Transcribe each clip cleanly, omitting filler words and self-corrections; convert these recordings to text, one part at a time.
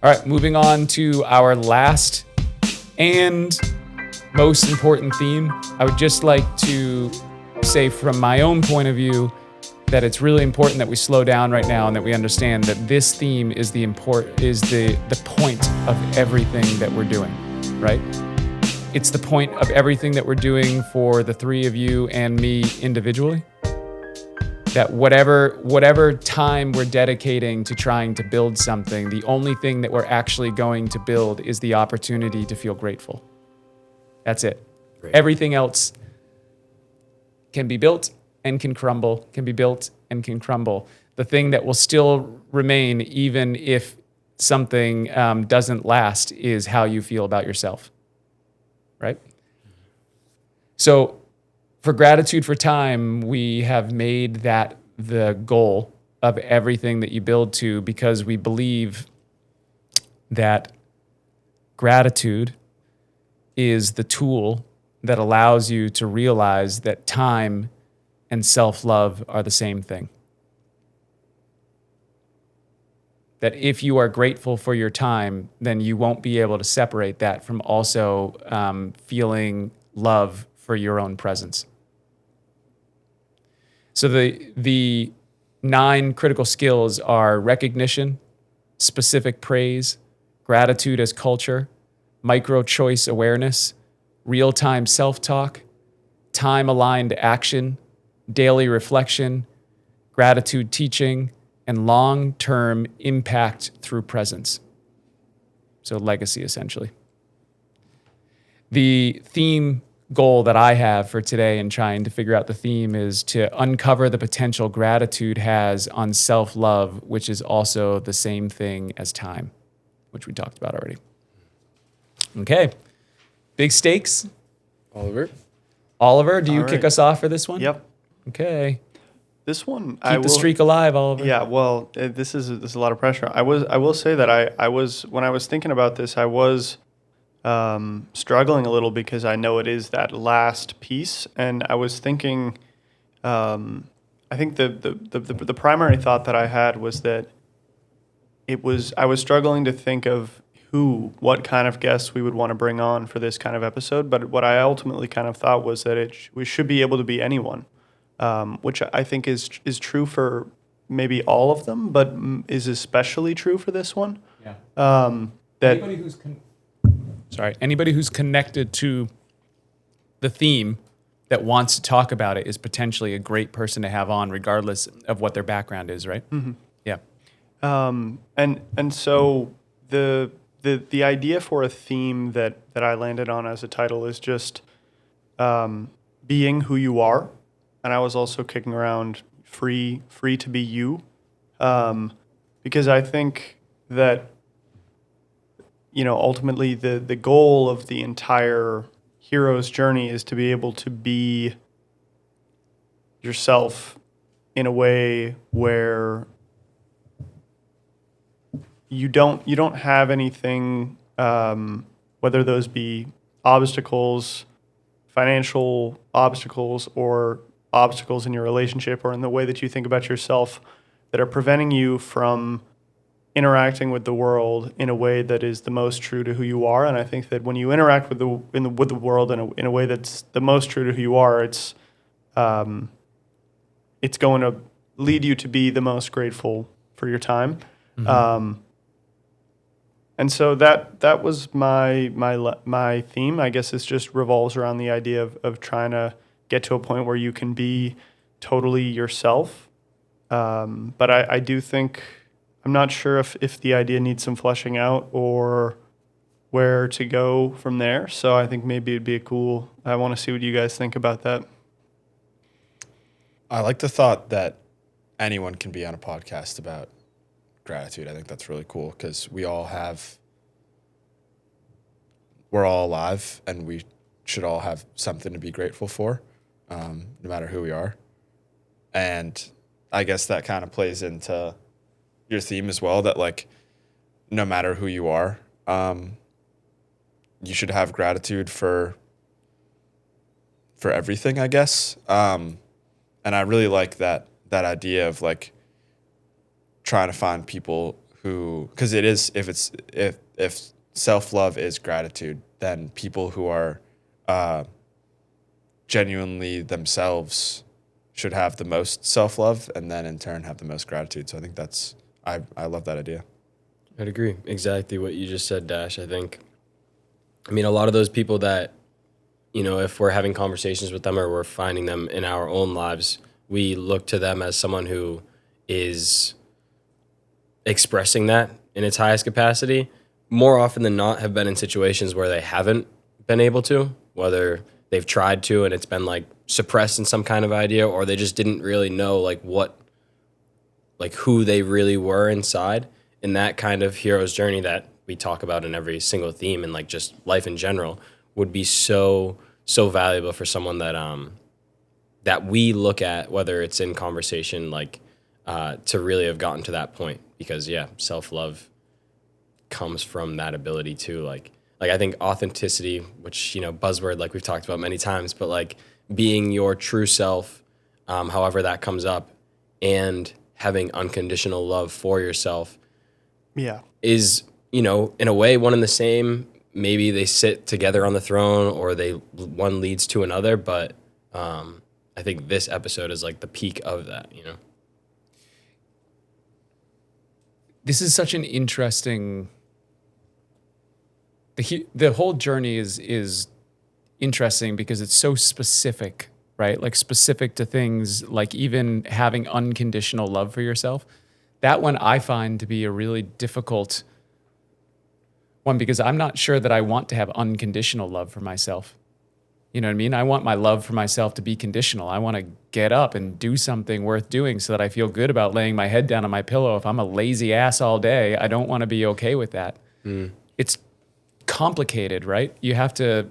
All right, moving on to our last and most important theme. I would just like to say from my own point of view that it's really important that we slow down right now and that we understand that this theme is the point of everything that we're doing, right? It's the point of everything that we're doing for the three of you and me individually. That whatever time we're dedicating to trying to build something, the only thing that we're actually going to build is the opportunity to feel grateful. That's it. Great. Everything else can be built and can crumble, can be built and can crumble. The thing that will still remain, even if something doesn't last, is how you feel about yourself, right? So for gratitude for time, we have made that the goal of everything that you build to, because we believe that gratitude is the tool that allows you to realize that time and self-love are the same thing. That if you are grateful for your time, then you won't be able to separate that from also feeling love for your own presence. So the 9 critical skills are recognition, specific praise, gratitude as culture, micro-choice awareness, real-time self-talk, time-aligned action, daily reflection, gratitude teaching, and long-term impact through presence. So legacy, essentially. The theme goal that I have for today in trying to figure out the theme is to uncover the potential gratitude has on self-love, which is also the same thing as time, which we talked about already. Okay. Big stakes. Oliver, do you kick us off for this one? Yep. Okay. This one, Keep the streak alive, Oliver. Yeah, well, this is a lot of pressure. I will say that I was when I was thinking about this, I was struggling a little because I know it is that last piece, and I was thinking, I think the primary thought that I had was that I was struggling to think of what kind of guests we would want to bring on for this kind of episode, but what I ultimately kind of thought was that we should be able to be anyone. Which I think is true for maybe all of them, but is especially true for this one. Yeah. Anybody who's connected to the theme that wants to talk about it is potentially a great person to have on, regardless of what their background is, right? Mm-hmm. Yeah. And so the idea for a theme that I landed on as a title is just being who you are. And I was also kicking around free to be you, because I think that, ultimately the goal of the entire hero's journey is to be able to be yourself in a way where you don't have anything, whether those be obstacles, financial obstacles, or obstacles in your relationship or in the way that you think about yourself, that are preventing you from interacting with the world in a way that is the most true to who you are. And I think that when you interact with the world in a way that's the most true to who you are, it's going to lead you to be the most grateful for your time. Mm-hmm. And so that was my theme. I guess it just revolves around the idea of trying to get to a point where you can be totally yourself. But I do think, I'm not sure if the idea needs some fleshing out or where to go from there. So I think maybe it'd be I want to see what you guys think about that. I like the thought that anyone can be on a podcast about gratitude. I think that's really cool because we're all alive and we should all have something to be grateful for. No matter who we are. And I guess that kind of plays into your theme as well, that like, no matter who you are, you should have gratitude for everything, I guess. And I really like that idea of like trying to find people who, because it is, if self-love is gratitude, then people who are genuinely themselves should have the most self-love, and then in turn have the most gratitude. So I think that's, I love that idea. I'd agree. Exactly what you just said, Dash. I mean, a lot of those people that, if we're having conversations with them or we're finding them in our own lives, we look to them as someone who is expressing that in its highest capacity. More often than not, have been in situations where they haven't been able to, whether they've tried to and it's been like suppressed in some kind of idea, or they just didn't really know who they really were inside. And that kind of hero's journey that we talk about in every single theme and like just life in general would be so valuable for someone that we look at, whether it's in conversation, to really have gotten to that point. Because self-love comes from that ability too. Like I think authenticity, which, buzzword, like we've talked about many times, but like being your true self, however that comes up, and having unconditional love for yourself is, in a way one and the same. Maybe they sit together on the throne, or one leads to another, but I think this episode is like the peak of that, This is such an interesting. The whole journey is interesting because it's so specific, right? Like specific to things, like even having unconditional love for yourself. That one I find to be a really difficult one, because I'm not sure that I want to have unconditional love for myself. You know what I mean? I want my love for myself to be conditional. I want to get up and do something worth doing so that I feel good about laying my head down on my pillow. If I'm a lazy ass all day, I don't want to be okay with that. It's complicated, right? You have to.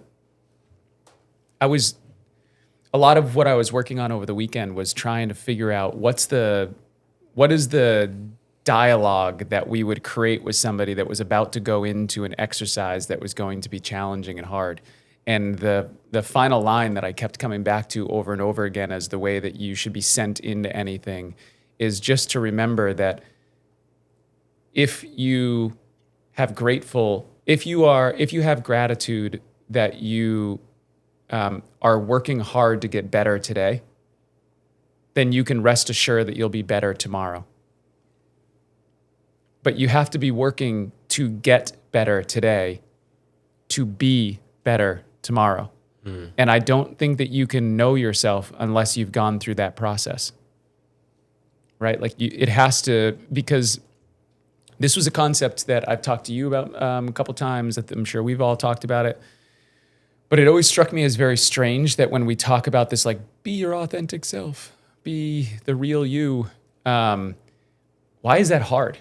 A lot of what I was working on over the weekend was trying to figure out what is the dialogue that we would create with somebody that was about to go into an exercise that was going to be challenging and hard. And the final line that I kept coming back to over and over again as the way that you should be sent into anything is just to remember that if you have gratitude that you are working hard to get better today, then you can rest assured that you'll be better tomorrow. But you have to be working to get better today to be better tomorrow. And I don't think that you can know yourself unless you've gone through that process, right? Like it has to, because this was a concept that I've talked to you about a couple times. That I'm sure we've all talked about it. But it always struck me as very strange that when we talk about this, like, be your authentic self, be the real you, why is that hard?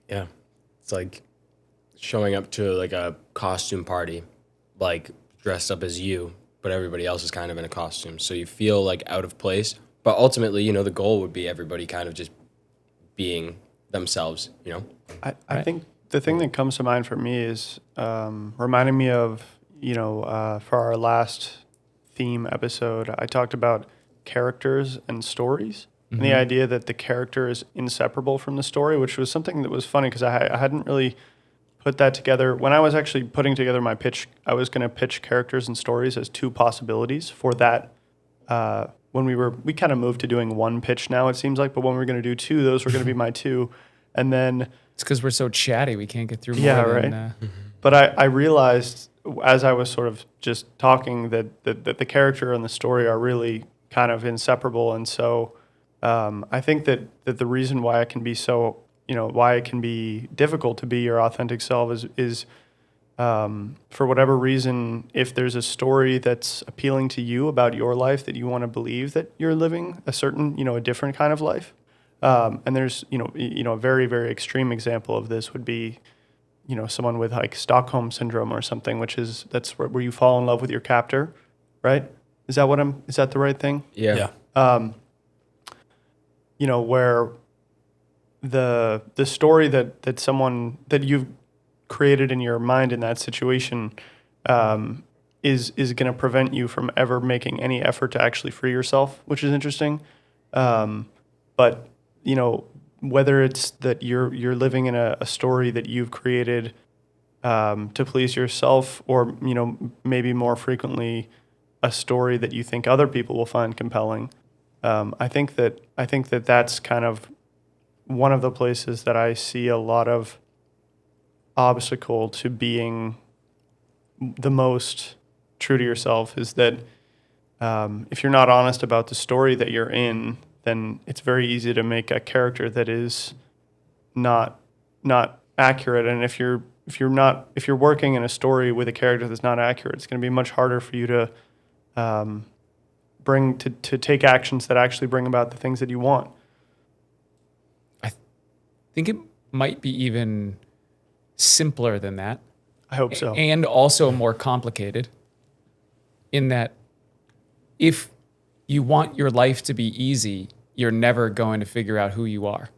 Yeah. It's like showing up to like a costume party, like dressed up as you, but everybody else is kind of in a costume. So you feel like out of place. But ultimately, the goal would be everybody kind of just being themselves, I think the thing that comes to mind for me is reminding me of, for our last theme episode, I talked about characters and stories. And the idea that the character is inseparable from the story, which was something that was funny because I hadn't really put that together. When I was actually putting together my pitch, I was going to pitch characters and stories as two possibilities for that. When we kind of moved to doing one pitch now, it seems like, but when we were going to do two, those were going to be my two. And then It's because we're so chatty, we can't get through more Yeah, than... right. But I realized as I was sort of just talking that the character and the story are really kind of inseparable. And so I think that the reason why it can be so, why it can be difficult to be your authentic self is for whatever reason, if there's a story that's appealing to you about your life that you want to believe that you're living a certain, a different kind of life. And there's, a very, very extreme example of this would be, someone with like Stockholm syndrome or something, that's where you fall in love with your captor, right? Is that the right thing? Yeah. Where the story that you've created in your mind in that situation is going to prevent you from ever making any effort to actually free yourself, which is interesting. But whether it's that you're living in a story that you've created to please yourself, or maybe more frequently a story that you think other people will find compelling. I think that that's kind of one of the places that I see a lot of obstacle to being the most true to yourself, is that if you're not honest about the story that you're in, then it's very easy to make a character that is not accurate. And if you're working in a story with a character that's not accurate, it's going to be much harder for you to to take actions that actually bring about the things that you want. I think it might be even simpler than that. I hope so. And also more complicated, in that if you want your life to be easy, you're never going to figure out who you are.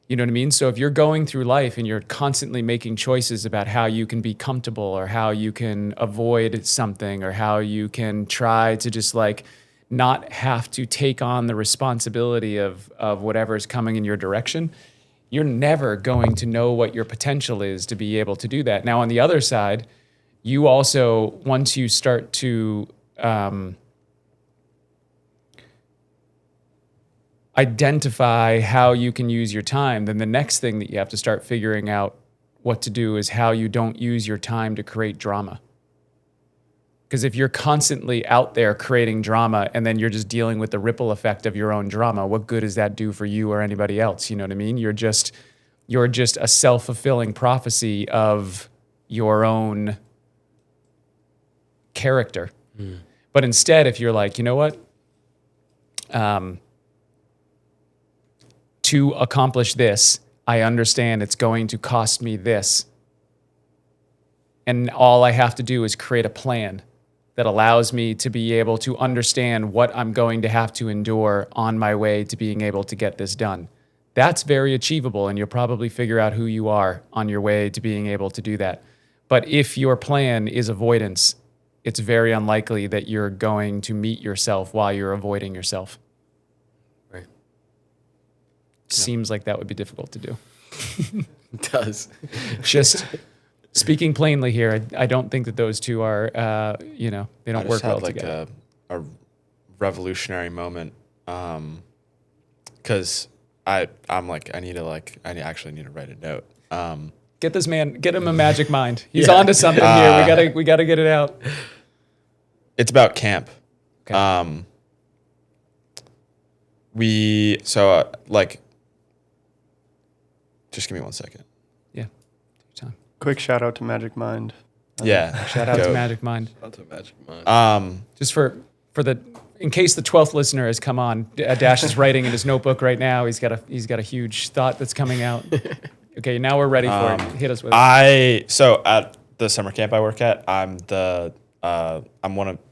You know what I mean? So if you're going through life and you're constantly making choices about how you can be comfortable, or how you can avoid something, or how you can try to just like not have to take on the responsibility of whatever is coming in your direction, you're never going to know what your potential is to be able to do that. Now, on the other side, you also, once you start to identify how you can use your time, then the next thing that you have to start figuring out what to do is how you don't use your time to create drama. Because if you're constantly out there creating drama and then you're just dealing with the ripple effect of your own drama, what good does that do for you or anybody else? You know what I mean? You're just a self-fulfilling prophecy of your own character. But instead, if you're like, you know what? To accomplish this, I understand it's going to cost me this. And all I have to do is create a plan that allows me to be able to understand what I'm going to have to endure on my way to being able to get this done. That's very achievable, and you'll probably figure out who you are on your way to being able to do that. But if your plan is avoidance, it's very unlikely that you're going to meet yourself while you're avoiding yourself. Right. Seems like that would be difficult to do. It does. Just speaking plainly here, I don't think that those two are, they don't work well together. A revolutionary moment, because I'm like, I actually need to write a note. Get this man, get him a magic mind. He's onto something here. We gotta get it out. It's about camp. Okay. Just give me 1 second. Yeah. Take your time. Quick shout out to Magic Mind. Yeah. Shout out to Magic Mind. Shout out to Magic Mind. Just in case the 12th listener has come on, Dash is writing in his notebook right now. He's got a huge thought that's coming out. Okay, now we're ready for it. Hit us with it. So at the summer camp I work at,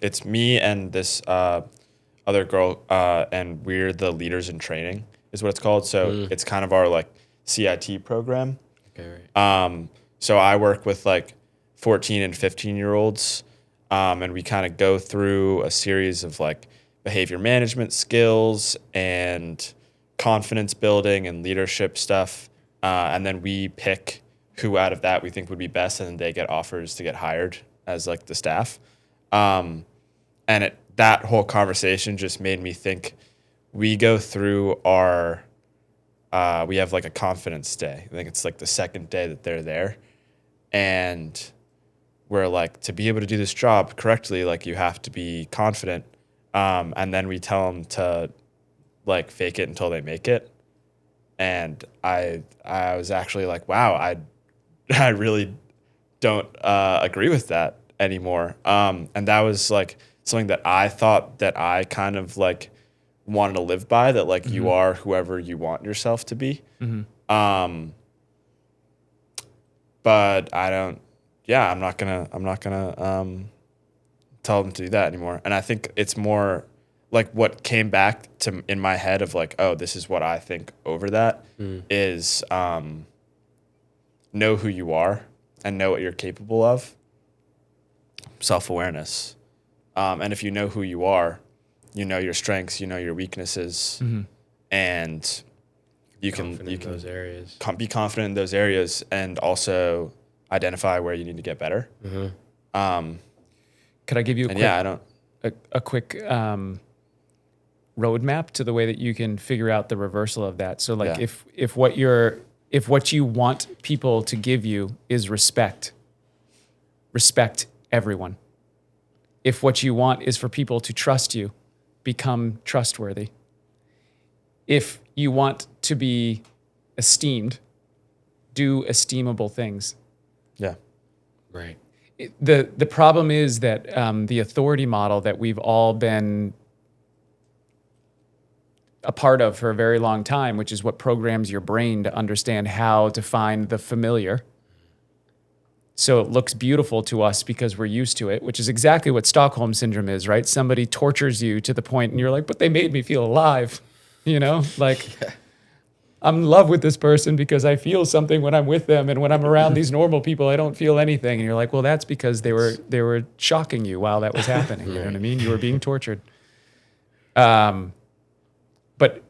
it's me and this other girl, and we're the leaders in training is what it's called. So it's kind of our like CIT program. Okay, right. So I work with like 14 and 15-year-olds, and we kind of go through a series of like behavior management skills and confidence building and leadership stuff. And then we pick who out of that we think would be best, and then they get offers to get hired as like the staff. And that whole conversation just made me think. We go through we have like a confidence day. I think it's like the second day that they're there, and we're like, to be able to do this job correctly, like you have to be confident. And then we tell them to like fake it until they make it. And I was actually like, wow, I really don't agree with that anymore. And that was like something that I thought that I kind of like wanted to live by, that like you are whoever you want yourself to be. But I'm not gonna tell them to do that anymore. And I think it's more like what came back to in my head of like, oh, this is what I think over that is know who you are and know what you're capable of. Self-awareness. And if you know who you are, you know your strengths, you know your weaknesses, and you can Confident in those areas. be confident in those areas, and also identify where you need to get better. Could I give you a And quick, yeah, I don't. a quick roadmap to the way that you can figure out the reversal of that? So like Yeah. if what you want people to give you is respect everyone. If what you want is for people to trust you, become trustworthy. If you want to be esteemed, do esteemable things. Yeah. Right. The problem is that the authority model that we've all been a part of for a very long time, which is what programs your brain to understand how to find the familiar. So it looks beautiful to us because we're used to it, which is exactly what Stockholm syndrome is, right? Somebody tortures you to the point and you're like, but they made me feel alive, you know? Like, I'm in love with this person because I feel something when I'm with them, and when I'm around these normal people, I don't feel anything. And you're like, well, that's because they were shocking you while that was happening. You know what I mean? You were being tortured. But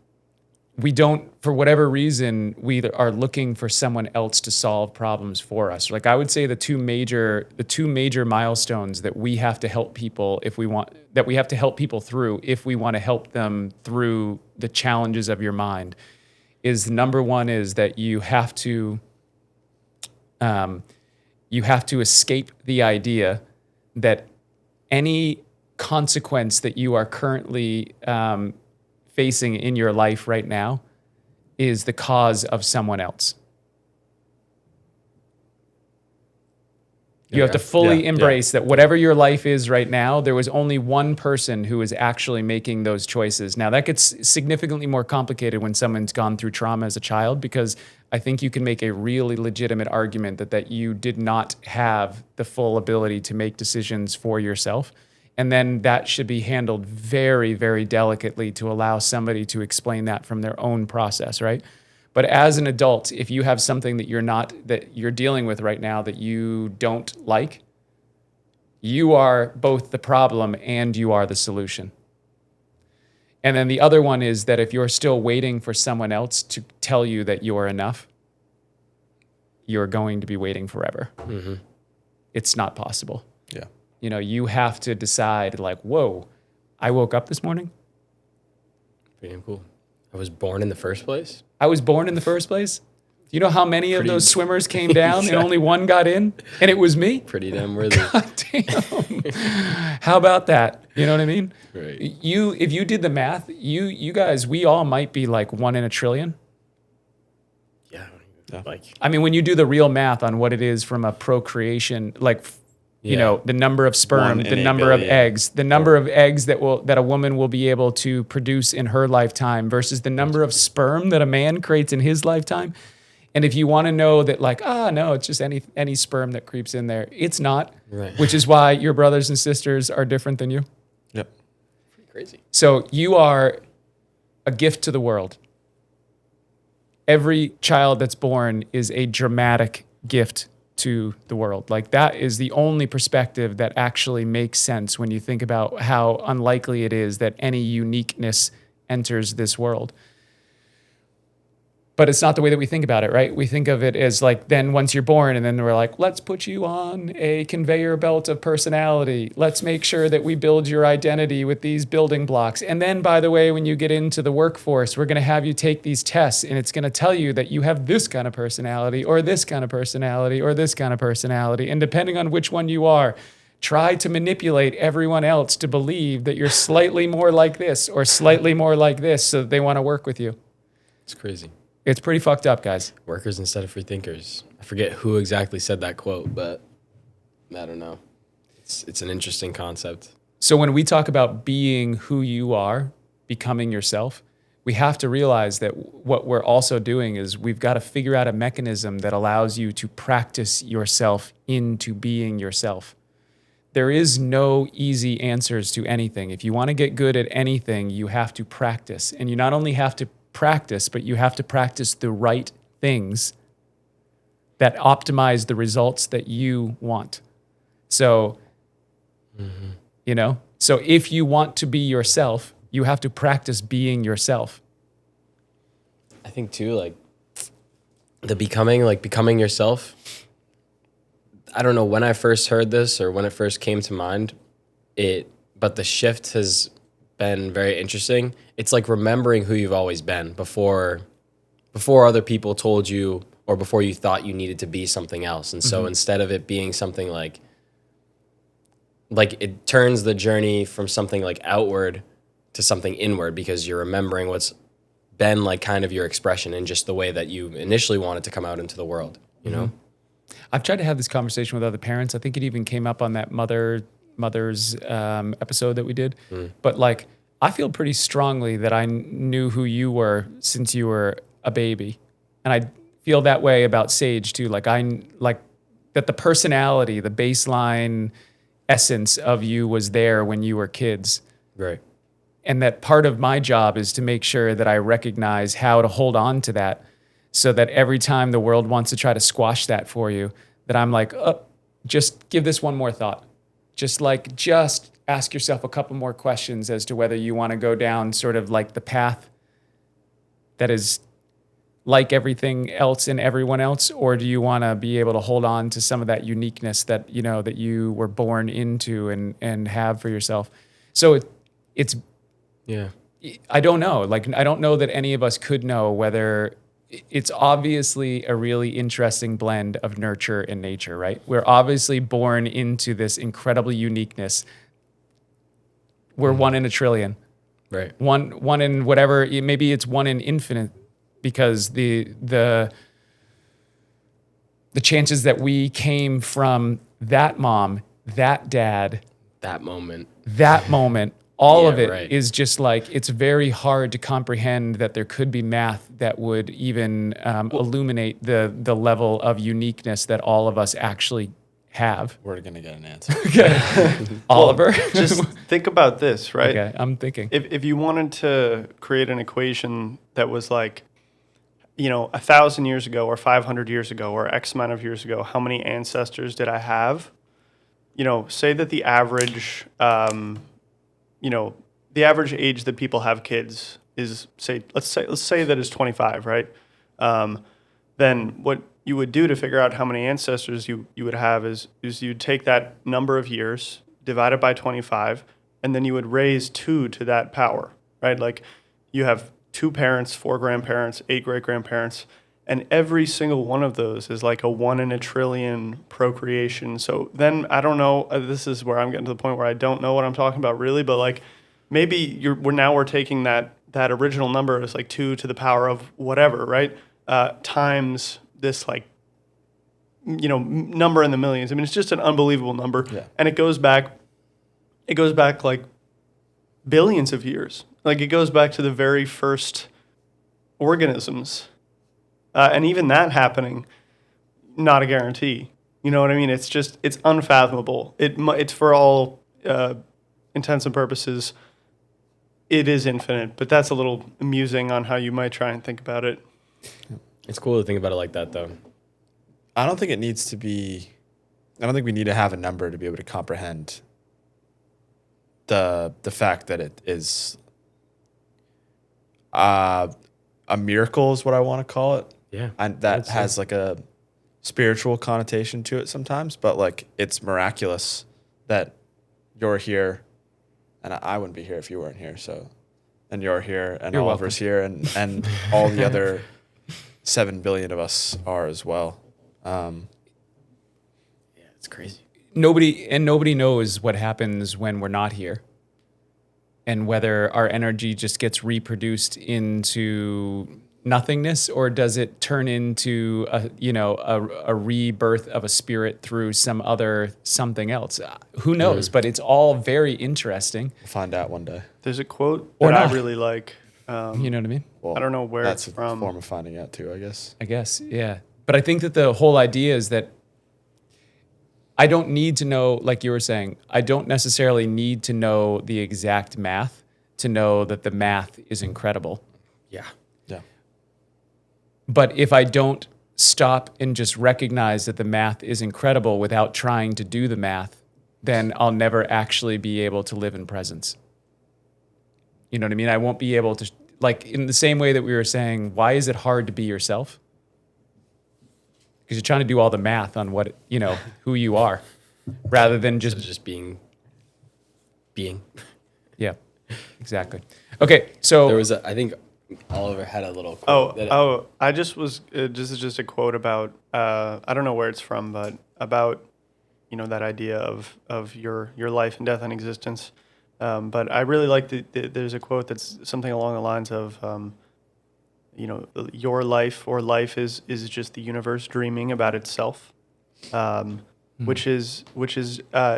we don't, for whatever reason, we are looking for someone else to solve problems for us. Like I would say the two major milestones that we have to help people that we have to help people through if we want to help them through the challenges of your mind is number one is that you have to escape the idea that any consequence that you are currently facing in your life right now is the cause of someone else. You have to fully embrace that whatever your life is right now, there was only one person who is actually making those choices. Now, that gets significantly more complicated when someone's gone through trauma as a child, because I think you can make a really legitimate argument that you did not have the full ability to make decisions for yourself. And then that should be handled very, very delicately to allow somebody to explain that from their own process, right? But as an adult, if you have something that you're dealing with right now that you don't like, you are both the problem and you are the solution. And then the other one is that if you're still waiting for someone else to tell you that you are enough, you're going to be waiting forever. Mm-hmm. It's not possible. Yeah. You know, you have to decide like, whoa, I woke up this morning. Pretty damn cool. I was born in the first place. I was born in the first place. Do you know how many of those swimmers came down and only one got in? And it was me? Pretty damn worthy. God damn. How about that? You know what I mean? Right. If you did the math, you guys, we all might be like 1 in a trillion. Yeah. Like, I mean, when you do the real math on what it is from a procreation, like, you know, the number of sperm, 1 in the 8 number of billion. eggs, the number of eggs that a woman will be able to produce in her lifetime versus the number of sperm that a man creates in his lifetime. And if you want to know that, like, no, it's just any sperm that creeps in there. It's not, right. Which is why your brothers and sisters are different than you. Yep. Pretty crazy. So you are a gift to the world. Every child that's born is a dramatic gift to the world. Like that is the only perspective that actually makes sense when you think about how unlikely it is that any uniqueness enters this world. But it's not the way that we think about it, right? We think of it as like, then once you're born, and then we're like, let's put you on a conveyor belt of personality. Let's make sure that we build your identity with these building blocks. And then, by the way, when you get into the workforce, we're going to have you take these tests, and it's going to tell you that you have this kind of personality, or this kind of personality, or this kind of personality. And depending on which one you are, try to manipulate everyone else to believe that you're slightly more like this or slightly more like this so that they want to work with you. It's crazy. It's pretty fucked up, guys. Workers instead of free thinkers. I forget who exactly said that quote, but I don't know. It's an interesting concept. So when we talk about being who you are, becoming yourself, we have to realize that what we're also doing is we've got to figure out a mechanism that allows you to practice yourself into being yourself. There is no easy answers to anything. If you want to get good at anything, you have to practice. And you not only have to practice, but you have to practice the right things that optimize the results that you want. So, you know, so if you want to be yourself, you have to practice being yourself. I think too, like the becoming yourself. I don't know when I first heard this or when it first came to mind, but the shift has been very interesting. It's like remembering who you've always been before other people told you or before you thought you needed to be something else. And so instead of it being something like it turns the journey from something like outward to something inward because you're remembering what's been like kind of your expression and just the way that you initially wanted to come out into the world, you know? I've tried to have this conversation with other parents. I think it even came up on that mother's episode that we did. But like, I feel pretty strongly that I knew who you were since you were a baby, and I feel that way about Sage too. Like that the personality, the baseline essence of you was there when you were kids. Right. And that part of my job is to make sure that I recognize how to hold on to that so that every time the world wants to try to squash that for you, that I'm like, oh, just give this one more thought. Just ask yourself a couple more questions as to whether you want to go down sort of like the path that is like everything else and everyone else, or do you want to be able to hold on to some of that uniqueness that, you know, that you were born into and have for yourself? So it's Yeah. I don't know. Like, I don't know that any of us could know whether it's obviously a really interesting blend of nurture and nature, right? We're obviously born into this incredible uniqueness. We're one in a trillion. Right. One in whatever, maybe it's one in infinite, because the chances that we came from that mom, that dad, That moment. all Yeah, of it right. is just like, it's very hard to comprehend that there could be math that would even illuminate the level of uniqueness that all of us actually have. We're gonna get an answer. Oliver? Just think about this, right? Okay, I'm thinking. If you wanted to create an equation that was like, you know, 1,000 years ago or 500 years ago or X amount of years ago, how many ancestors did I have? You know, say that the average, the average age that people have kids is, let's say that is 25, right? Then what you would do to figure out how many ancestors you would have is you'd take that number of years, divide it by 25, and then you would raise 2 to that power, right? Like you have 2 parents, 4 grandparents, 8 great-grandparents, and every single one of those is like a 1 in a trillion procreation. So then I don't know, this is where I'm getting to the point where I don't know what I'm talking about really, but like maybe we're taking that original number as like 2 to the power of whatever, right? Times this like, you know, number in the millions. I mean, it's just an unbelievable number. Yeah. And it goes back like billions of years. Like it goes back to the very first organisms. And even that happening, not a guarantee. You know what I mean? It's unfathomable. It's for all intents and purposes, it is infinite. But that's a little amusing on how you might try and think about it. It's cool to think about it like that, though. I don't think we need to have a number to be able to comprehend the fact that it is a miracle is what I want to call it. Yeah. And that has like a spiritual connotation to it sometimes, but like it's miraculous that you're here, and I wouldn't be here if you weren't here. So, and you're here, and You're Oliver's here, and all the other 7 billion of us are as well. Yeah, it's crazy. Nobody knows what happens when we're not here, and whether our energy just gets reproduced into nothingness, or does it turn into a rebirth of a spirit through some other something else? Who knows? But it's all very interesting. We'll find out one day. There's a quote Or that I not. really like. You know what I mean? Well, I don't know where that's it's from. a form of finding out too, I guess. I guess, yeah. But I think that the whole idea is that I don't need to know, like you were saying, I don't necessarily need to know the exact math to know that the math is incredible. Yeah. Yeah. But if I don't stop and just recognize that the math is incredible without trying to do the math, then I'll never actually be able to live in presence. You know what I mean? I won't be able to, like in the same way that we were saying, why is it hard to be yourself? Because you're trying to do all the math on what, who you are, rather than So just, just being. yeah, exactly. Okay, so There was I think Oliver had a little quote. I just was, this is just a quote about, I don't know where it's from, but about, that idea of your life and death and existence. But I really like there's a quote that's something along the lines of, your life or life is just the universe dreaming about itself, which is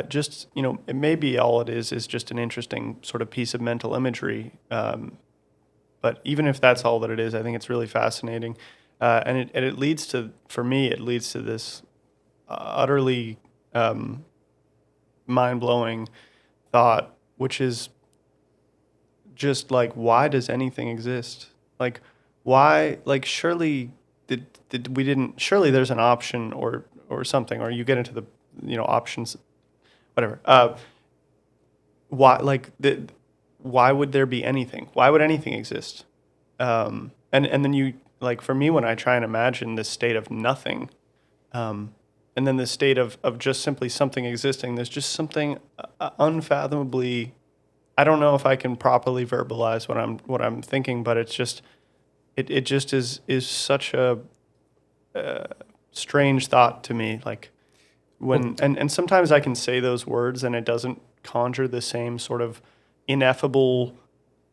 just, it may be all it is just an interesting sort of piece of mental imagery. But even if that's all that it is, I think it's really fascinating. And it leads to, for me, it leads to this utterly mind-blowing thought, which is just like, why does anything exist? Like, why? Like, surely surely there's an option or something, or you get into the options, whatever. Why would there be anything? Why would anything exist? And then you, like, for me, when I try and imagine this state of nothing, and then this state of just simply something existing, there's just something unfathomably. I don't know if I can properly verbalize what I'm thinking, but it's just it just is such a strange thought to me. Like when and sometimes I can say those words and it doesn't conjure the same sort of ineffable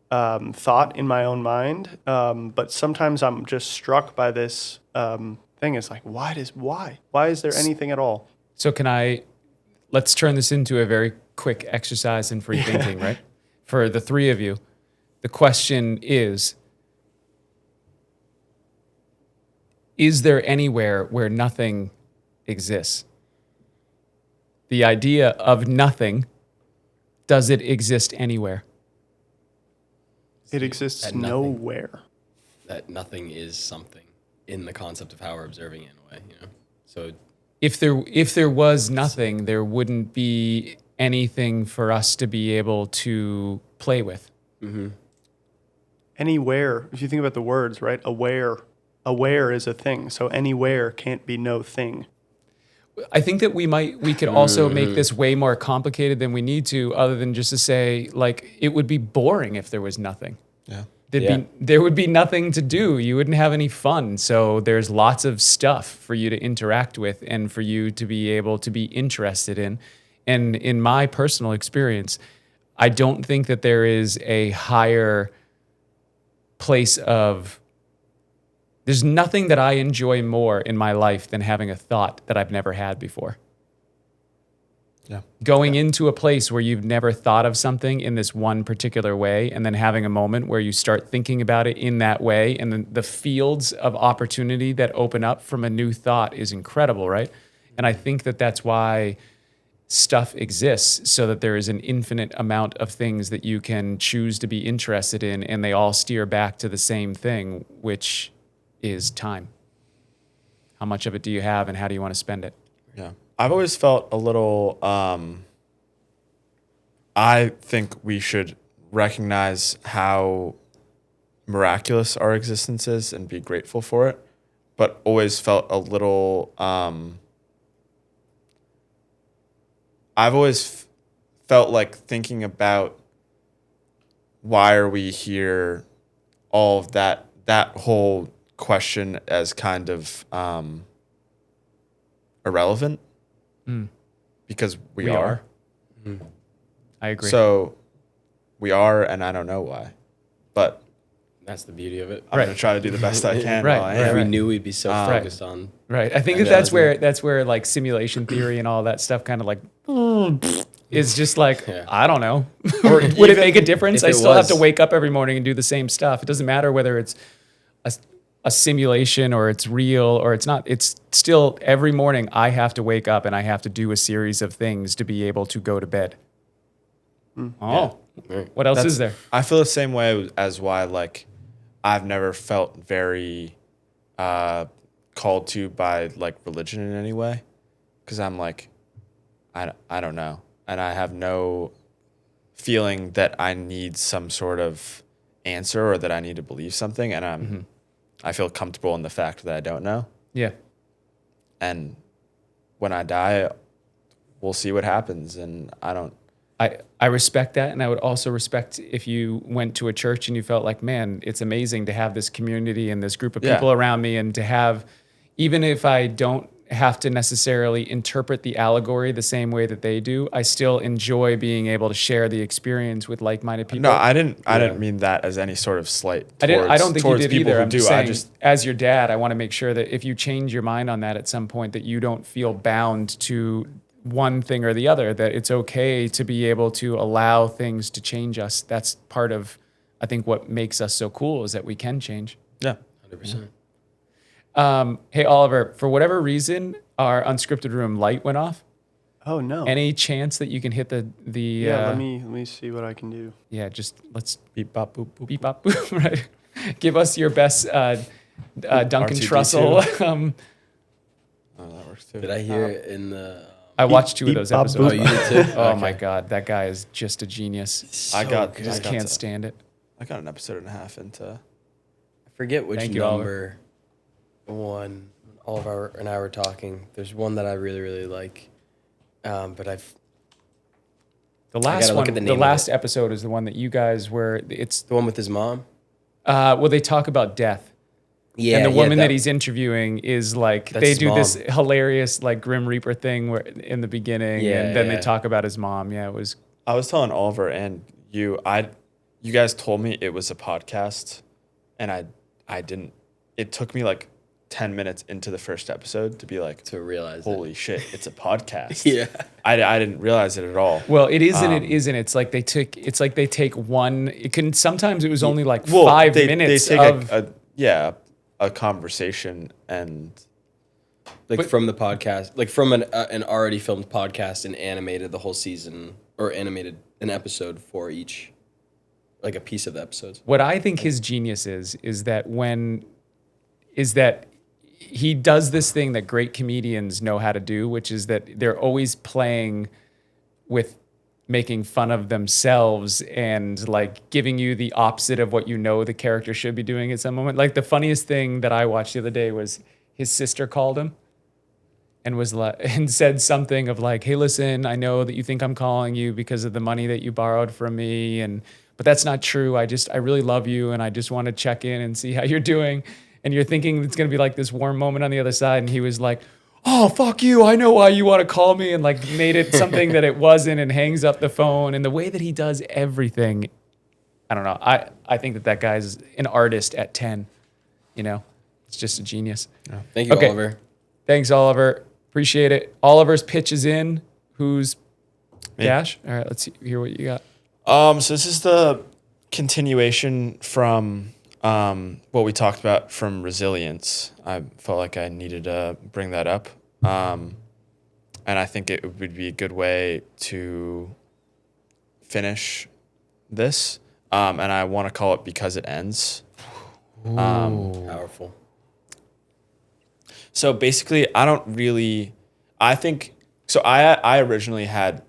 thought in my own mind. But sometimes I'm just struck by this thing. It's like, why is there anything at all? So let's turn this into a very quick exercise in free thinking, right? For the three of you, the question is there anywhere where nothing exists? The idea of nothing, does it exist anywhere? It exists That nothing. nowhere. That nothing is something in the concept of how we're observing it in a way, So If there was nothing, there wouldn't be anything for us to be able to play with. mm-hmm. Anywhere, if you think about the words, right? Aware is a thing. So anywhere can't be no thing. I think that we could also make this way more complicated than we need to, other than just to say, like, it would be boring if there was nothing. Yeah. There would be nothing to do. You wouldn't have any fun. So there's lots of stuff for you to interact with and for you to be able to be interested in. And in my personal experience, I don't think that there is a higher place of, there's nothing that I enjoy more in my life than having a thought that I've never had before. Yeah. Going into a place where you've never thought of something in this one particular way, and then having a moment where you start thinking about it in that way, and then the fields of opportunity that open up from a new thought is incredible, right? And I think that that's why stuff exists, so that there is an infinite amount of things that you can choose to be interested in, and they all steer back to the same thing, which is time. How much of it do you have, and how do you want to spend it? Yeah. I've always felt a little, I think we should recognize how miraculous our existence is and be grateful for it, but always felt a little, I've always felt like thinking about why are we here, all of that whole question as kind of irrelevant. Because we are. I agree. So we are, and I don't know why. But That's the beauty of it. I'm going to try to do the best I can Right, while I If am. we knew, we'd be so focused on. Right. I think And that's realizing- where like simulation theory and all that stuff kind of like is just like, Yeah. I don't know. Or would it make a difference? if I it still have to was- wake up every morning and do the same stuff. It doesn't matter whether it's a simulation or it's real or it's not. It's still every morning I have to wake up and I have to do a series of things to be able to go to bed. Oh, Right. what else is there? I feel the same way as why, like, I've never felt very called to by, like, religion in any way. Because I'm like, I don't know. And I have no feeling that I need some sort of answer or that I need to believe something, and I feel comfortable in the fact that I don't know. Yeah. And when I die, we'll see what happens. And I respect that, and I would also respect if you went to a church and you felt like, man, it's amazing to have this community and this group of people around me, and to have, even if I don't have to necessarily interpret the allegory the same way that they do, I still enjoy being able to share the experience with like-minded people. No, I didn't mean that as any sort of slight. I don't think you did people either. who I'm do. just saying, I just as your dad, I want to make sure that if you change your mind on that at some point, that you don't feel bound to one thing or the other, that it's okay to be able to allow things to change us. That's part of, I think, what makes us so cool, is that we can change. yeah. 100%. Hey, Oliver, for whatever reason, our unscripted room light went off. Oh no. Any chance that you can hit the Yeah, let me see what I can do. yeah, just let's Beep bop boop boop. beep up, right? Give us your best Duncan R2D2. Trussell. Oh, that works too. Did I hear it in the? I watched 2 of beep, those bop, episodes. Oh, you did too. Oh my God, that guy is just a genius. I got good. Just can't stand it. I got an episode and a half into. I forget which Thank you, number one. Oliver and I were talking. There's one that I really, really like, but I've The last gotta look one, at the the name of last it. episode is the one that you guys were. It's the one with his mom. well, they talk about death. Yeah, And the yeah, woman that he's interviewing is like, That's they his do this mom. hilarious like Grim Reaper thing where in the beginning, Yeah, and then they yeah. talk about his mom. Yeah, it was. I was telling Oliver and you guys told me it was a podcast, and I didn't. It took me like 10 minutes into the first episode to be like, to realize. holy shit, it's a podcast. Yeah. I didn't realize it at all. Well, it is and it isn't. It's like they take one. It can sometimes it was only like Well, 5 they minutes take of. a conversation and Like But- from the podcast, like from an already filmed podcast, and animated the whole season, or animated an episode for each, like a piece of the episodes. What I think his genius is that he does this thing that great comedians know how to do, which is that they're always playing with making fun of themselves and like giving you the opposite of what you know the character should be doing at some moment. Like the funniest thing that I watched the other day was his sister called him and was like, and said something of like, "Hey, listen, I know that you think I'm calling you because of the money that you borrowed from me, but that's not true. I really love you, and I just want to check in and see how you're doing." And you're thinking it's gonna be like this warm moment on the other side, and he was like, "Oh, fuck you! I know why you want to call me," and like made it something that it wasn't, and hangs up the phone. And the way that he does everything, I don't know. I think that guy's an artist at 10. You know, it's just a genius. Thank you, Okay. Oliver. Thanks, Oliver. Appreciate it. Oliver's pitch is in. Who's Me. Cash? All right, let's hear what you got. So this is the continuation from what we talked about from resilience. I felt like I needed to bring that up. And I think it would be a good way to finish this. And I want to call it Because It Ends. Powerful. So basically, I originally had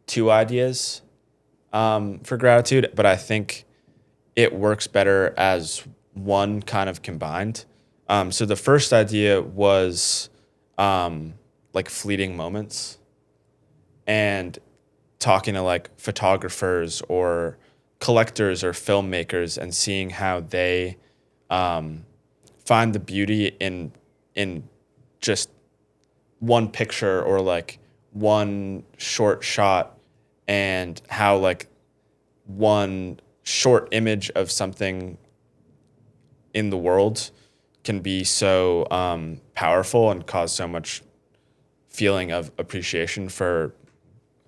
2 ideas for gratitude, but I think it works better as one kind of combined. So the first idea was like fleeting moments, and talking to like photographers or collectors or filmmakers and seeing how they find the beauty in just one picture or like one short shot, and how like one short image of something in the world can be so powerful and cause so much feeling of appreciation for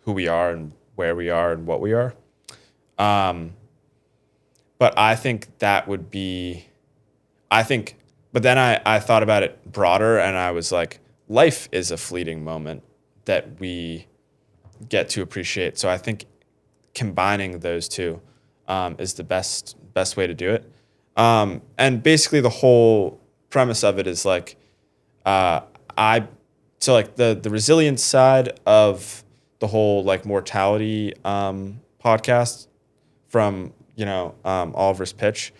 who we are and where we are and what we are. But I think that would be, but then I thought about it broader, and I was like, life is a fleeting moment that we get to appreciate. So I think combining those 2 is the best way to do it. And basically the whole premise of it is like, so like the resilience side of the whole like mortality podcast from Oliver's pitch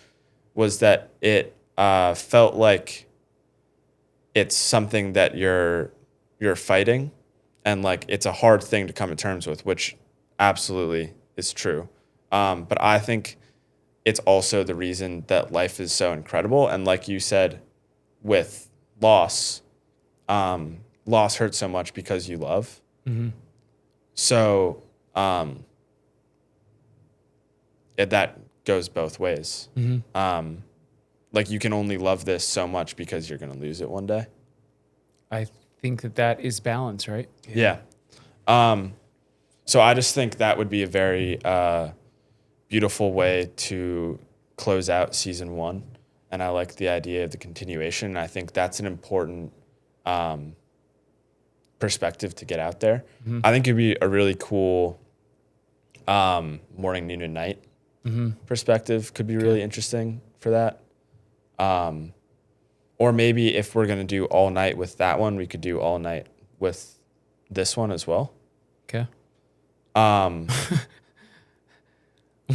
was that it felt like it's something that you're fighting, and like it's a hard thing to come to terms with, which absolutely is true. But I think it's also the reason that life is so incredible. And like you said, with loss hurts so much because you love. Mm-hmm. So that goes both ways. Mm-hmm. Like you can only love this so much because you're going to lose it one day. I think that is balance, right? Yeah. So I just think that would be a very beautiful way to close out season 1. And I like the idea of the continuation. I think that's an important perspective to get out there. Mm-hmm. I think it'd be a really cool morning, noon, and night perspective. Could be really interesting for that. Or maybe if we're going to do all night with that one, we could do all night with this one as well. Okay. I'm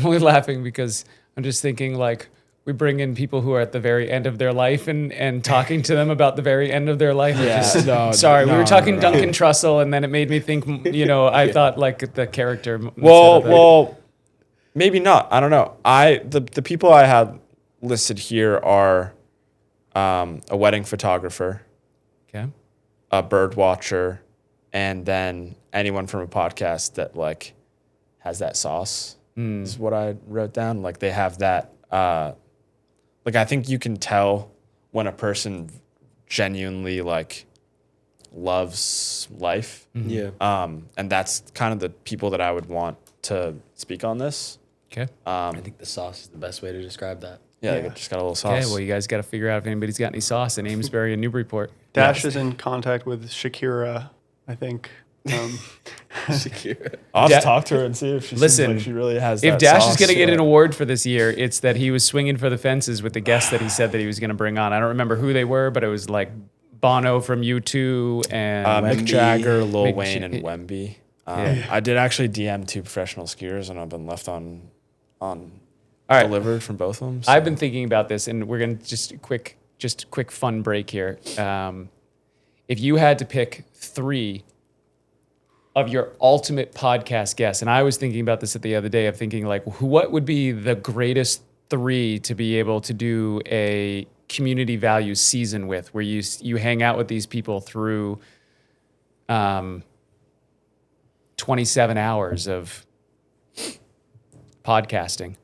only laughing because I'm just thinking like we bring in people who are at the very end of their life and talking to them about the very end of their life. Yeah. Sorry, we were talking Duncan Trussell, and then it made me think, I thought like the character. Well, maybe not. I don't know. The people I had listed here are a wedding photographer, Okay. a bird watcher, and then anyone from a podcast that like has that sauce is what I wrote down. Like they have that. Like I think you can tell when a person genuinely like loves life. Yeah. And that's kind of the people that I would want to speak on this. Okay. I think the sauce is the best way to describe that. Yeah, they just got a little sauce. Okay. Well, you guys got to figure out if anybody's got any sauce in Amesbury and Newburyport. Dash is in contact with Shakira, I think. I'll have to talk to her and see if she Listen, seems like she really has If that Dash sauce is going to get to an it. award for this year, it's that he was swinging for the fences with the guests that he said that he was going to bring on. I don't remember who they were, but it was like Bono from U2 and Mick Jagger, Lil Mick Wayne, Ja- and Wemby. Yeah. I did actually DM 2 professional skiers, and I've been left on All right. delivered from both of them. So. I've been thinking about this, and we're going to just quick fun break here. If you had to pick 3 of your ultimate podcast guests, and I was thinking about this the other day, of thinking like, what would be the greatest 3 to be able to do a community values season with, where you hang out with these people through 27 hours of podcasting.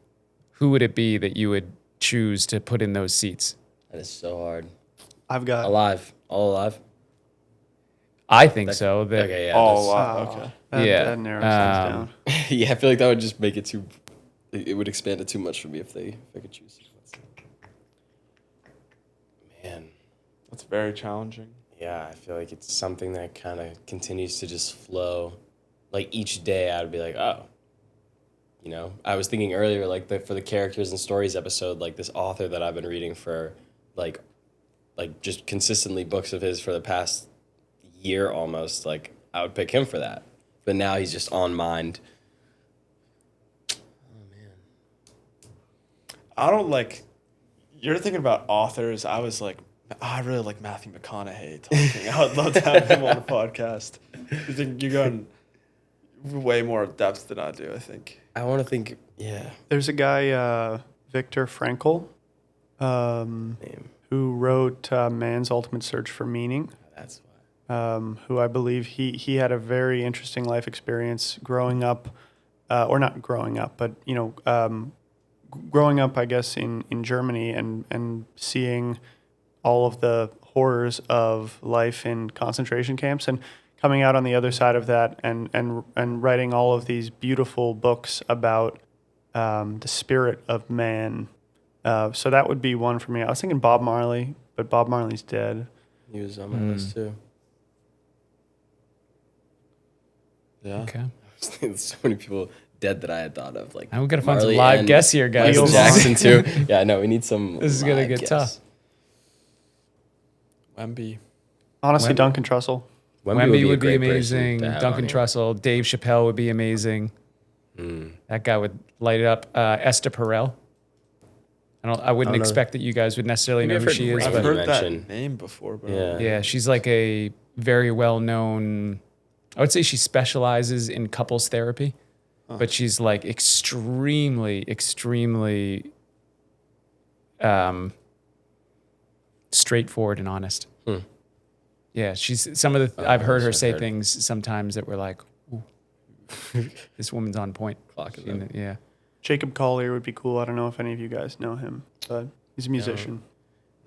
Who would it be that you would choose to put in those seats? That is so hard. I've got All alive. I think so. Okay, yeah. Oh, that's- okay. that narrows things down. Yeah, I feel like that would just make it too. It would expand it too much for me if I could choose. Man, That's very challenging. yeah, I feel like it's something that kind of continues to just flow. Like each day, I would be like, oh, I was thinking earlier, like for the characters and stories episode, like this author that I've been reading for, like just consistently books of his for the past year almost. Like I would pick him for that, but now he's just on mind. I don't like. You're thinking about authors. I was like, I really like Matthew McConaughey talking. I would love to have him on a podcast. You think you're going way more depth than I do, I think. I want to think, yeah. There's a guy, Viktor Frankl, Name. who wrote Man's Ultimate Search for Meaning. That's why. Who I believe he had a very interesting life experience growing up, or not growing up, but growing up, I guess, in Germany and seeing all of the horrors of life in concentration camps and coming out on the other side of that and writing all of these beautiful books about the spirit of man. So that would be one for me. I was thinking Bob Marley, but Bob Marley's dead. He was on my list too. Yeah. Okay. There's so many people dead that I had thought of. Like Now we got to find some Marley live and guests here, guys. Michael Leo Jackson too. Yeah, no, we need some. This is gonna live get guests. tough. Wemby. Honestly, Duncan Trussell. Wemby would be a great person amazing. to have Duncan on here. Trussell, Dave Chappelle would be amazing. That guy would light it up. Esther Perel. I wouldn't don't know. expect that you guys would necessarily Maybe know I've who heard she is, I've Randy but heard mention. that name before, but Yeah. yeah, she's like a very well-known. I would say she specializes in couples therapy, but she's like extremely, extremely straightforward and honest. Yeah, she's some of the. I've heard her I've say heard. things sometimes that were like, "Ooh, this woman's on point." Clock is She- up. yeah. Jacob Collier would be cool. I don't know if any of you guys know him, but he's a musician.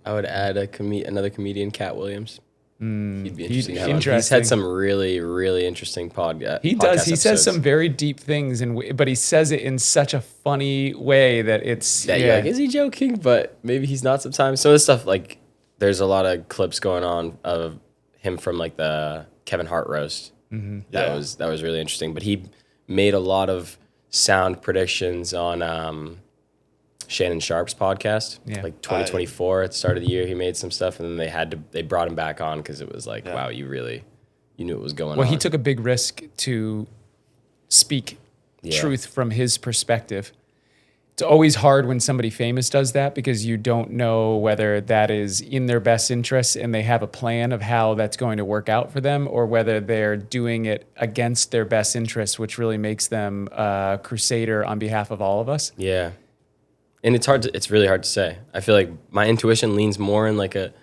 I would add another comedian, Cat Williams. He'd be interesting. to have on. He's interesting. had some really, really interesting podcast. He does. He says episodes. some very deep things, but he says it in such a funny way that it's Yeah, you're like, is he joking? But maybe he's not sometimes. Some of the stuff, like, there's a lot of clips going on of him from, like, the Kevin Hart roast. That was really interesting. But he made a lot of sound predictions on Shannon Sharp's podcast. Yeah. Like 2024 at the start of the year, he made some stuff, and then they brought him back on because it was like, wow, you knew what was going on. Well, he took a big risk to speak truth from his perspective. It's always hard when somebody famous does that because you don't know whether that is in their best interests and they have a plan of how that's going to work out for them, or whether they're doing it against their best interests, which really makes them a crusader on behalf of all of us. Yeah. And it's really hard to say. I feel like my intuition leans more in like it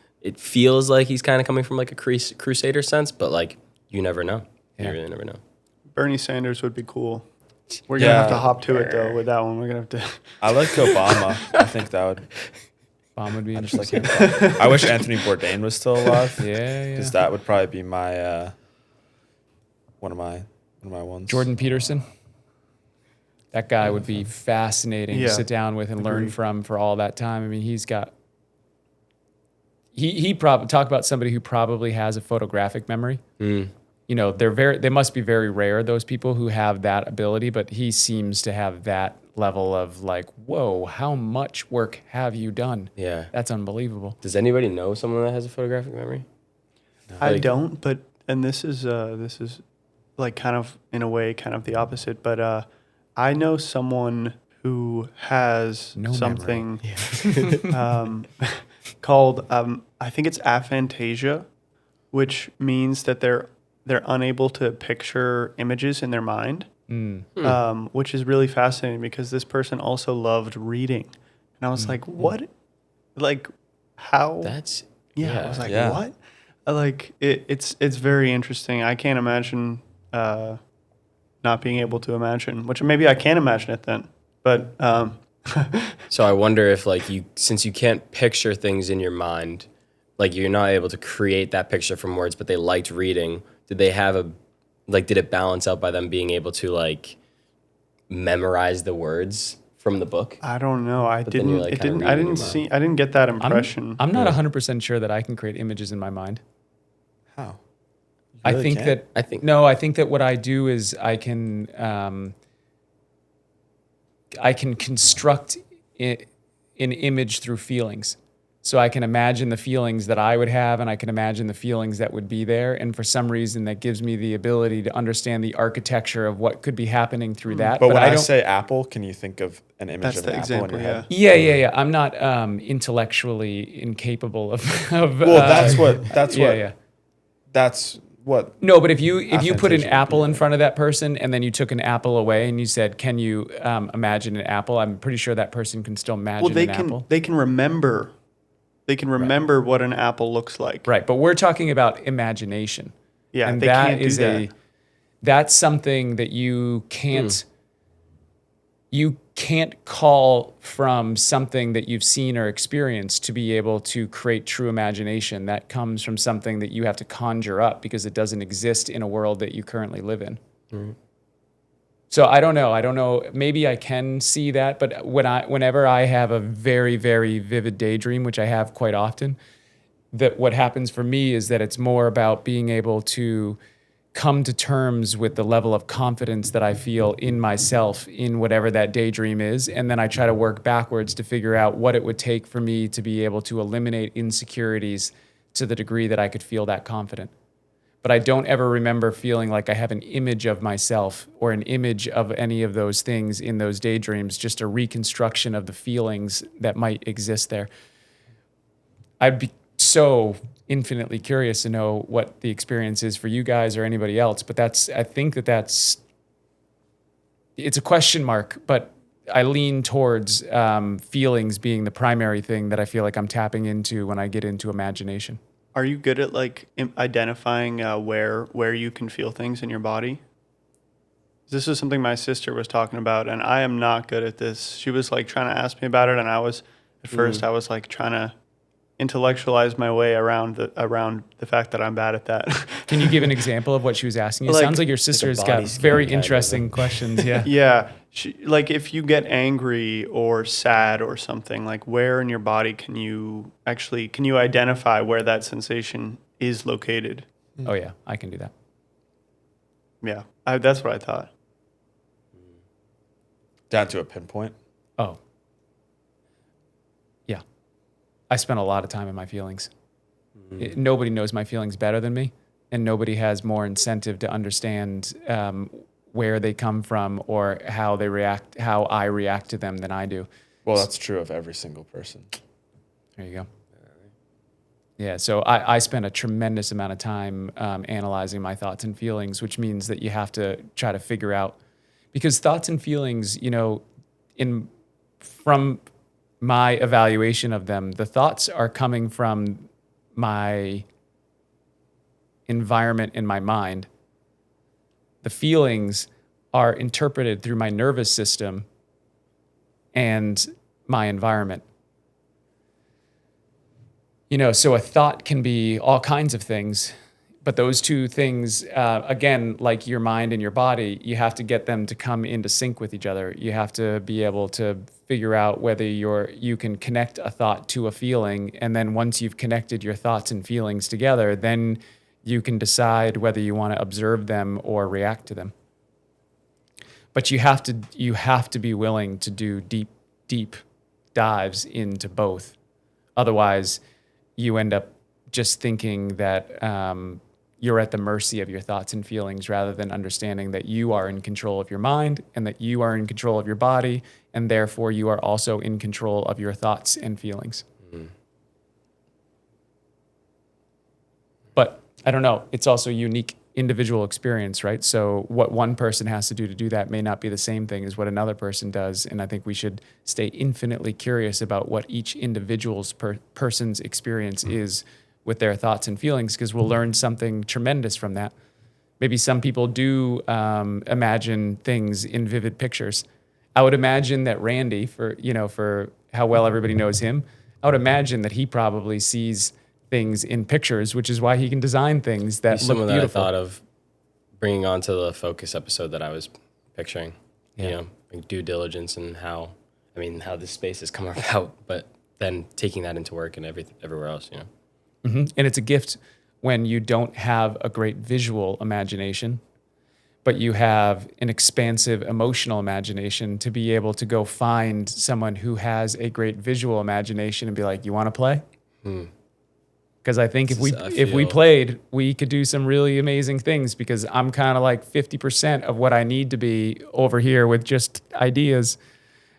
feels like he's kind of coming from like a crusader sense, but like you never know. Yeah. You really never know. Bernie Sanders would be cool. We're gonna have to Yeah. hop to it though with that one. We're gonna have to. I like Obama. I think that would. Bomb would be I just like interesting. him. I wish Anthony Bourdain was still alive. Yeah, Because yeah. that would probably be my one of my ones. Jordan Peterson. That guy would be fascinating Yeah. to sit down with and learn Agreed. from for all that time. I mean, he's got. He probably talk about somebody who probably has a photographic memory. You know, they must be very rare, those people who have that ability, but he seems to have that level of like, whoa, how much work have you done? Yeah. That's unbelievable. Does anybody know someone that has a photographic memory? I Like- don't, but and this is like kind of in a way kind of the opposite. But I know someone who has No something called I think it's aphantasia, which means that they're unable to picture images in their mind, which is really fascinating because this person also loved reading, and I was like, what, like how? That's I was like, Yeah. what? Like it's very interesting. I can't imagine not being able to imagine, which maybe I can imagine it then. But So I wonder if like since you can't picture things in your mind, like you're not able to create that picture from words, but they liked reading. Did it balance out by them being able to like memorize the words from the book? I don't know. I then you're, didn't. like, It kinda didn't. I reading didn't your see. I didn't get that impression. I'm not 100% sure that I can create images in my mind. How? You I really think can't? that I think that what I do is I can construct an image through feelings. So I can imagine the feelings that I would have, and I can imagine the feelings that would be there. And for some reason, that gives me the ability to understand the architecture of what could be happening through that. But when I don't. say apple, can you think of an image That's of the an example. apple in your Yeah. head? Yeah. I'm not intellectually incapable of. Well, that's what. That's what. No, but if you put an Aphantasia would apple be, in right? front of that person and then you took an apple away and you said, "Can you imagine an apple?" I'm pretty sure that person can still imagine Well, they an can. apple. They can remember. They can remember what an apple looks like. Right, but we're talking about imagination. Yeah, and they that can't do is that. that's something that you can't call from something that you've seen or experienced to be able to create true imagination. That comes from something that you have to conjure up because it doesn't exist in a world that you currently live in. So I don't know. Maybe I can see that, but whenever I have a very, very vivid daydream, which I have quite often, that what happens for me is that it's more about being able to come to terms with the level of confidence that I feel in myself in whatever that daydream is. And then I try to work backwards to figure out what it would take for me to be able to eliminate insecurities to the degree that I could feel that confident. but I don't ever remember feeling like I have an image of myself or an image of any of those things in those daydreams, just a reconstruction of the feelings that might exist there. I'd be so infinitely curious to know what the experience is for you guys or anybody else, but I think it's a question mark, but I lean towards feelings being the primary thing that I feel like I'm tapping into when I get into imagination. Are you good at like identifying where you can feel things in your body? This is something my sister was talking about, and I am not good at this. She was like trying to ask me about it, and I was like trying to intellectualize my way around the fact that I'm bad at that. Can you give an example of what she was asking you? Like- Sounds like your sister's body got scan very kind of, interesting questions. Yeah. Yeah, like if you get angry or sad or something, like where in your body can you identify where that sensation is located? Oh yeah, I can do that. Yeah, that's what I thought. Down to a pinpoint. Oh. Yeah. I spent a lot of time in my feelings. Nobody knows my feelings better than me, and nobody has more incentive to understand where they come from or how I react to them than I do. Well, that's true of every single person. There you go. Yeah, so I spend a tremendous amount of time analyzing my thoughts and feelings, which means that you have to try to figure out, because thoughts and feelings, from my evaluation of them, the thoughts are coming from my environment in my mind. The feelings are interpreted through my nervous system and my environment. So a thought can be all kinds of things, but those two things, again, like your mind and your body, you have to get them to come into sync with each other. You have to be able to figure out whether you can connect a thought to a feeling, and then once you've connected your thoughts and feelings together, then you can decide whether you want to observe them or react to them. But you have to be willing to do deep dives into both. Otherwise, you end up just thinking that you're at the mercy of your thoughts and feelings rather than understanding that you are in control of your mind and that you are in control of your body, and therefore you are also in control of your thoughts and feelings. Mm-hmm. But I don't know. It's also a unique individual experience, right? So what one person has to do that may not be the same thing as what another person does. And I think we should stay infinitely curious about what each individual's person's experience is with their thoughts and feelings, because we'll learn something tremendous from that. Maybe some people do imagine things in vivid pictures. I would imagine that Randy, for how well everybody knows him, I would imagine that he probably sees things in pictures, which is why he can design things that look beautiful. That I thought of bringing onto the focus episode that I was picturing. Yeah. Like due diligence and how this space has come about, but then taking that into work and everywhere else. Mm-hmm. And it's a gift when you don't have a great visual imagination, but you have an expansive emotional imagination to be able to go find someone who has a great visual imagination and be like, you want to play? Because I think if we played, we could do some really amazing things, because I'm kind of like 50% of what I need to be over here with just ideas.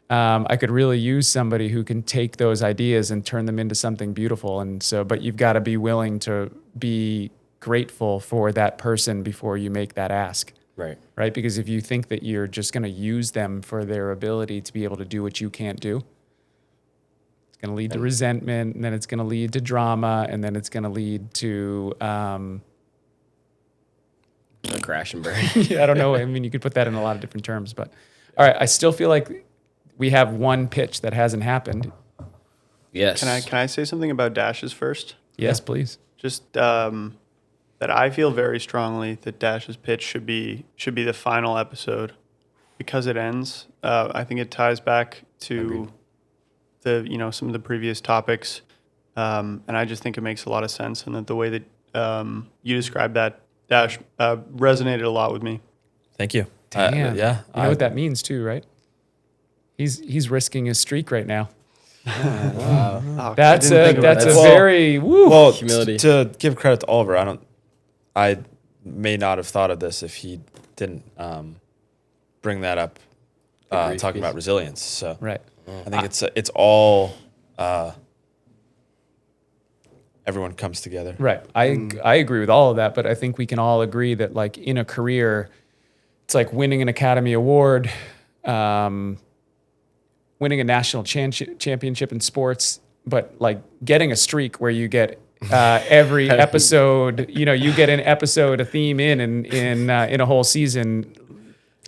I could really use somebody who can take those ideas and turn them into something beautiful. But you've got to be willing to be grateful for that person before you make that ask. Right. Right? Because if you think that you're just going to use them for their ability to be able to do what you can't do, it's going to lead to resentment, and then it's going to lead to drama, and then it's going to lead to a crash and burn. I don't know. I mean, you could put that in a lot of different terms, but all right. I still feel like we have one pitch that hasn't happened. Yes. Can I say something about dashes first? Yes, please. Just that I feel very strongly that Dash's pitch should be the final episode, because it ends. I think it ties back to some of the previous topics, and I just think it makes a lot of sense, and that the way that you described that, Dash, resonated a lot with me. Thank you. Damn. Yeah. You know what that means too, right? He's risking his streak right now. Wow. Oh, That's I didn't think about a that. very Well, humility. to give credit to Oliver, may not have thought of this if he didn't bring that up, talking about resilience. So Right. I think it's all everyone comes together. Right. I agree with all of that, but I think we can all agree that like in a career, it's like winning an Academy Award, winning a national championship in sports, but like getting a streak where you get every episode, you get an episode, a theme in a whole season.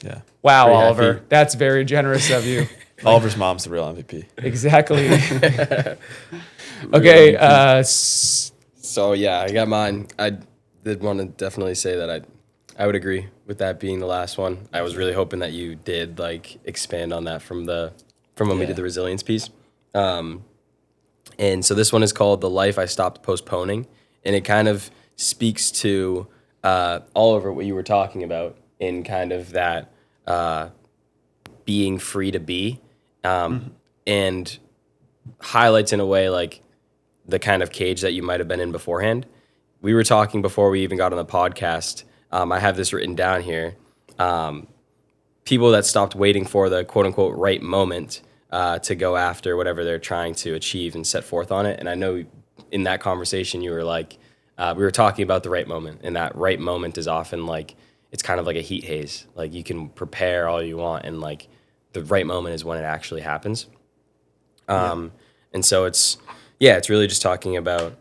Yeah. Wow, Pretty Oliver, hefty. that's very generous of you. Oliver's mom's the real MVP. Exactly. Okay. So yeah, I got mine. I did want to definitely say that I would agree with that being the last one. I was really hoping that you did like expand on that from when we did the resilience piece. And so this one is called "The Life I Stopped Postponing," and it kind of speaks to Oliver, what you were talking about in kind of that being free to be, and highlights in a way like the kind of cage that you might have been in beforehand. We were talking before we even got on the podcast. I have this written down here. People that stopped waiting for the quote unquote right moment to go after whatever they're trying to achieve and set forth on it. And I know in that conversation you were like, we were talking about the right moment, and that right moment is often like, it's kind of like a heat haze. Like you can prepare all you want, and like the right moment is when it actually happens. And so it's really just talking about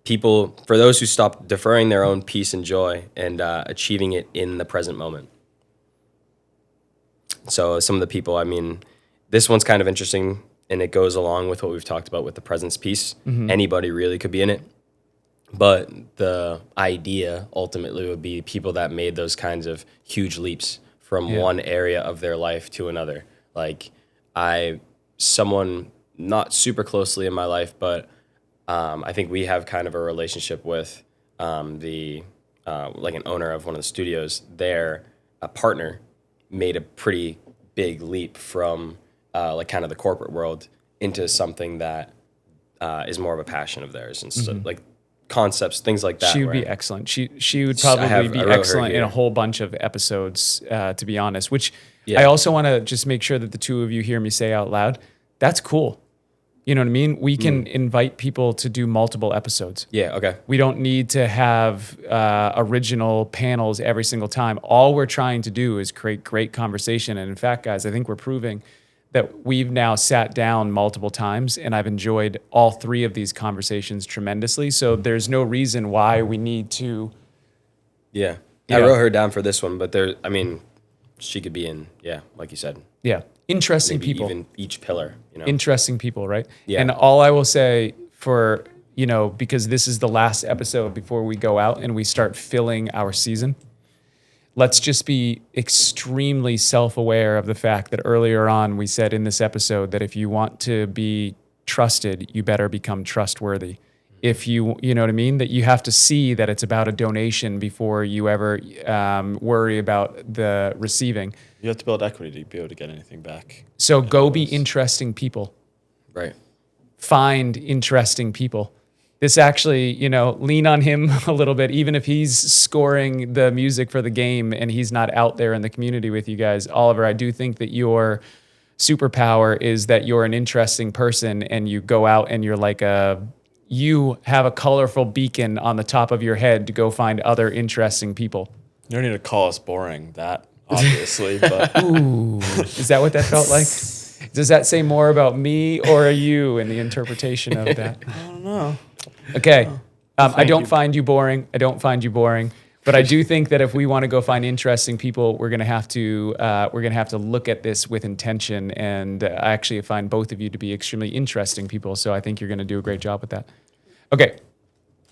people, for those who stop deferring their own peace and joy and achieving it in the present moment. So some of the people, I mean, this one's kind of interesting, and it goes along with what we've talked about with the presence piece. Anybody really could be in it. But the idea ultimately would be people that made those kinds of huge leaps from one area of their life to another. Like someone not super closely in my life, but I think we have kind of a relationship with like an owner of one of the studios. Their partner made a pretty big leap from like kind of the corporate world into something that is more of a passion of theirs, and so like concepts, things like that. She would be excellent. She would probably be excellent in a whole bunch of episodes, to be honest, which I also want to just make sure that the two of you hear me say out loud. That's cool. You know what I mean? We can invite people to do multiple episodes. Yeah, okay. We don't need to have original panels every single time. All we're trying to do is create great conversation. And in fact, guys, I think we're proving that we've now sat down multiple times, and I've enjoyed all three of these conversations tremendously. So there's no reason why we need to. Yeah. I wrote her down for this one, but she could be in, like you said. Yeah. Interesting Maybe people. even each pillar, Interesting people, right? Yeah. And all I will say for, because this is the last episode before we go out and we start filling our season, let's just be extremely self-aware of the fact that earlier on we said in this episode that if you want to be trusted, you better become trustworthy. If you know what I mean? That you have to see that it's about a donation before you ever worry about the receiving. You have to build equity to be able to get anything back. So go be interesting people. Right. Find interesting people. This actually, lean on him a little bit, even if he's scoring the music for the game and he's not out there in the community with you guys. Oliver, I do think that your superpower is that you're an interesting person, and you go out and you're like you have a colorful beacon on the top of your head to go find other interesting people. You don't need to call us boring, that obviously, but Ooh, is that what that felt like? Does that say more about me or you in the interpretation of that? I don't know. Okay. I don't you. find you boring. But I do think that if we want to go find interesting people, we're gonna have to look at this with intention. And I actually find both of you to be extremely interesting people. So I think you're gonna do a great job with that. Okay.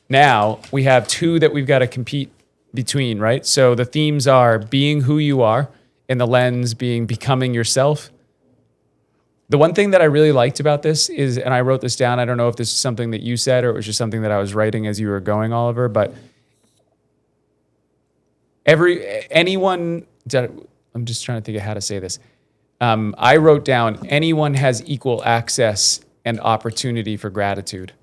Now we have two that we've got to compete between, right? So the themes are being who you are, and the lens being becoming yourself. The one thing that I really liked about this is, and I wrote this down, I don't know if this is something that you said or it was just something that I was writing as you were going, Oliver, but I'm just trying to think of how to say this. I wrote down, anyone has equal access and opportunity for gratitude.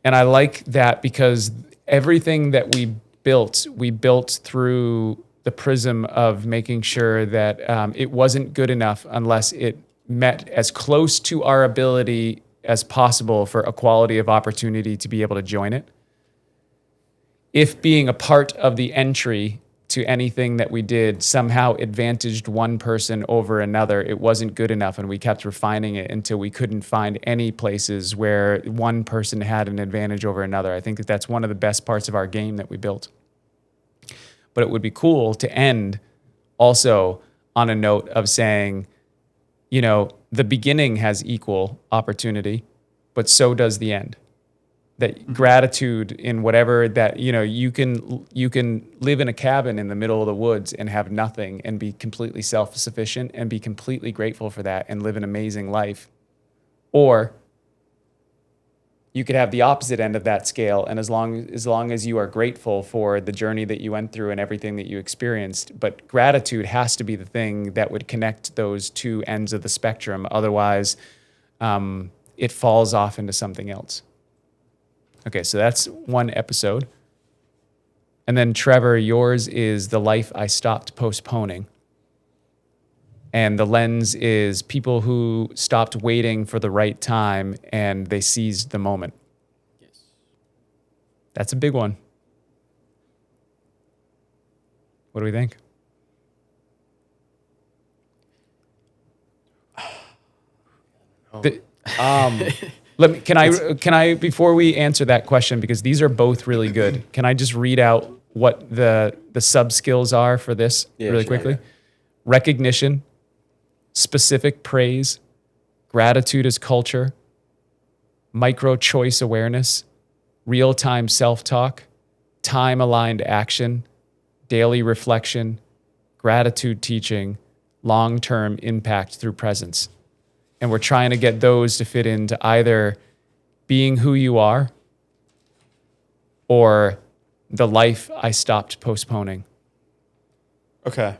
And I like that because everything that we built through the prism of making sure that it wasn't good enough unless it met as close to our ability as possible for equality of opportunity to be able to join it. If being a part of the entry to anything that we did somehow advantaged one person over another, it wasn't good enough, and we kept refining it until we couldn't find any places where one person had an advantage over another. I think that that's one of the best parts of our game that we built. But it would be cool to end also on a note of saying, you know, the beginning has equal opportunity, but so does the end. That gratitude in whatever that, you know, you can live in a cabin in the middle of the woods and have nothing and be completely self-sufficient and be completely grateful for that and live an amazing life. Or you could have the opposite end of that scale, and as long as you are grateful for the journey that you went through and everything that you experienced, but gratitude has to be the thing that would connect those two ends of the spectrum. Otherwise, it falls off into something else. Okay, so that's one episode. And then Trevor, yours is The Life I Stopped Postponing. And the lens is people who stopped waiting for the right time and they seized the moment. Yes. That's a big one. What do we think? Can I before we answer that question, because these are both really good, can I just read out what the sub skills are for this really quickly? Yeah. Recognition, specific praise, gratitude as culture, micro choice awareness, real-time self-talk, time-aligned action, daily reflection, gratitude teaching, long-term impact through presence. And we're trying to get those to fit into either being who you are or the life I stopped postponing. Okay.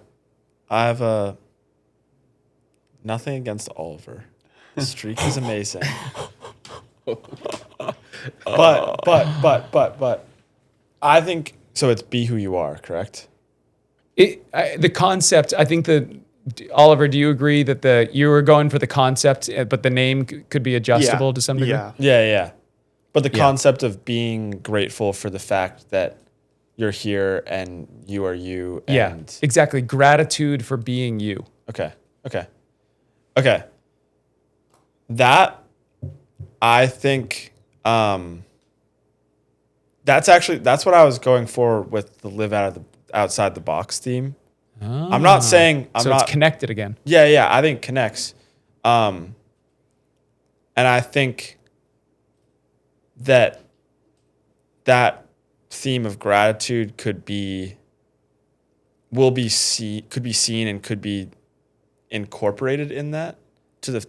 I have nothing against Oliver. The streak is amazing. But I think so. It's be who you are, correct? The concept, I think Oliver, do you agree that you were going for the concept, but the name could be adjustable to some degree? Yeah. Yeah. But the concept of being grateful for the fact that you're here and you are you. And Yeah, exactly. Gratitude for being you. Okay. That, I think, that's what I was going for with the live outside the box theme. I'm not saying it's connected again. Yeah, I think it connects. And I think that theme of gratitude could be seen and could be incorporated in that to the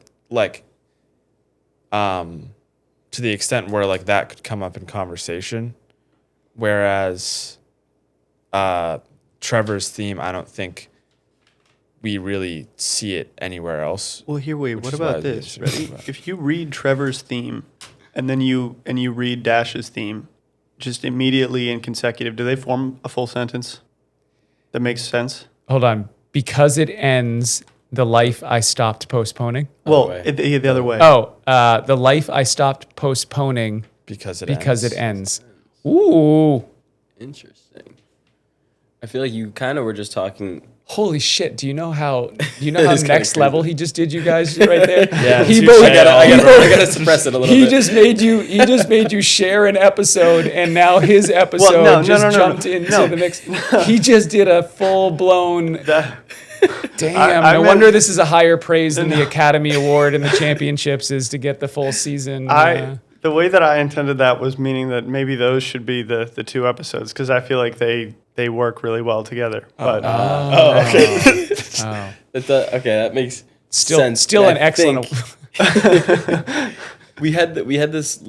extent where like that could come up in conversation, whereas Trevor's theme, I don't think we really see it anywhere else. Well, what about this? Ready? If you read Trevor's theme and then you read Dash's theme, just immediately in consecutive, do they form a full sentence that makes sense? Hold on. Because it ends, the life I stopped postponing. Well, the other way. The life I stopped postponing because it ends. Ooh. Interesting. I feel like you kind of were just talking. Holy shit! Do you know how next level he just did you guys right there? Yeah, I gotta suppress it a little bit. He just made you share an episode, and now his episode jumped into the mix. He just did a full blown. Damn! No wonder this is a higher praise than the Academy Award and the championships is to get the full season. The way that I intended that was meaning that maybe those should be the two episodes, because I feel like they work really well together. But okay. Okay, that makes sense. Still an excellent. We had this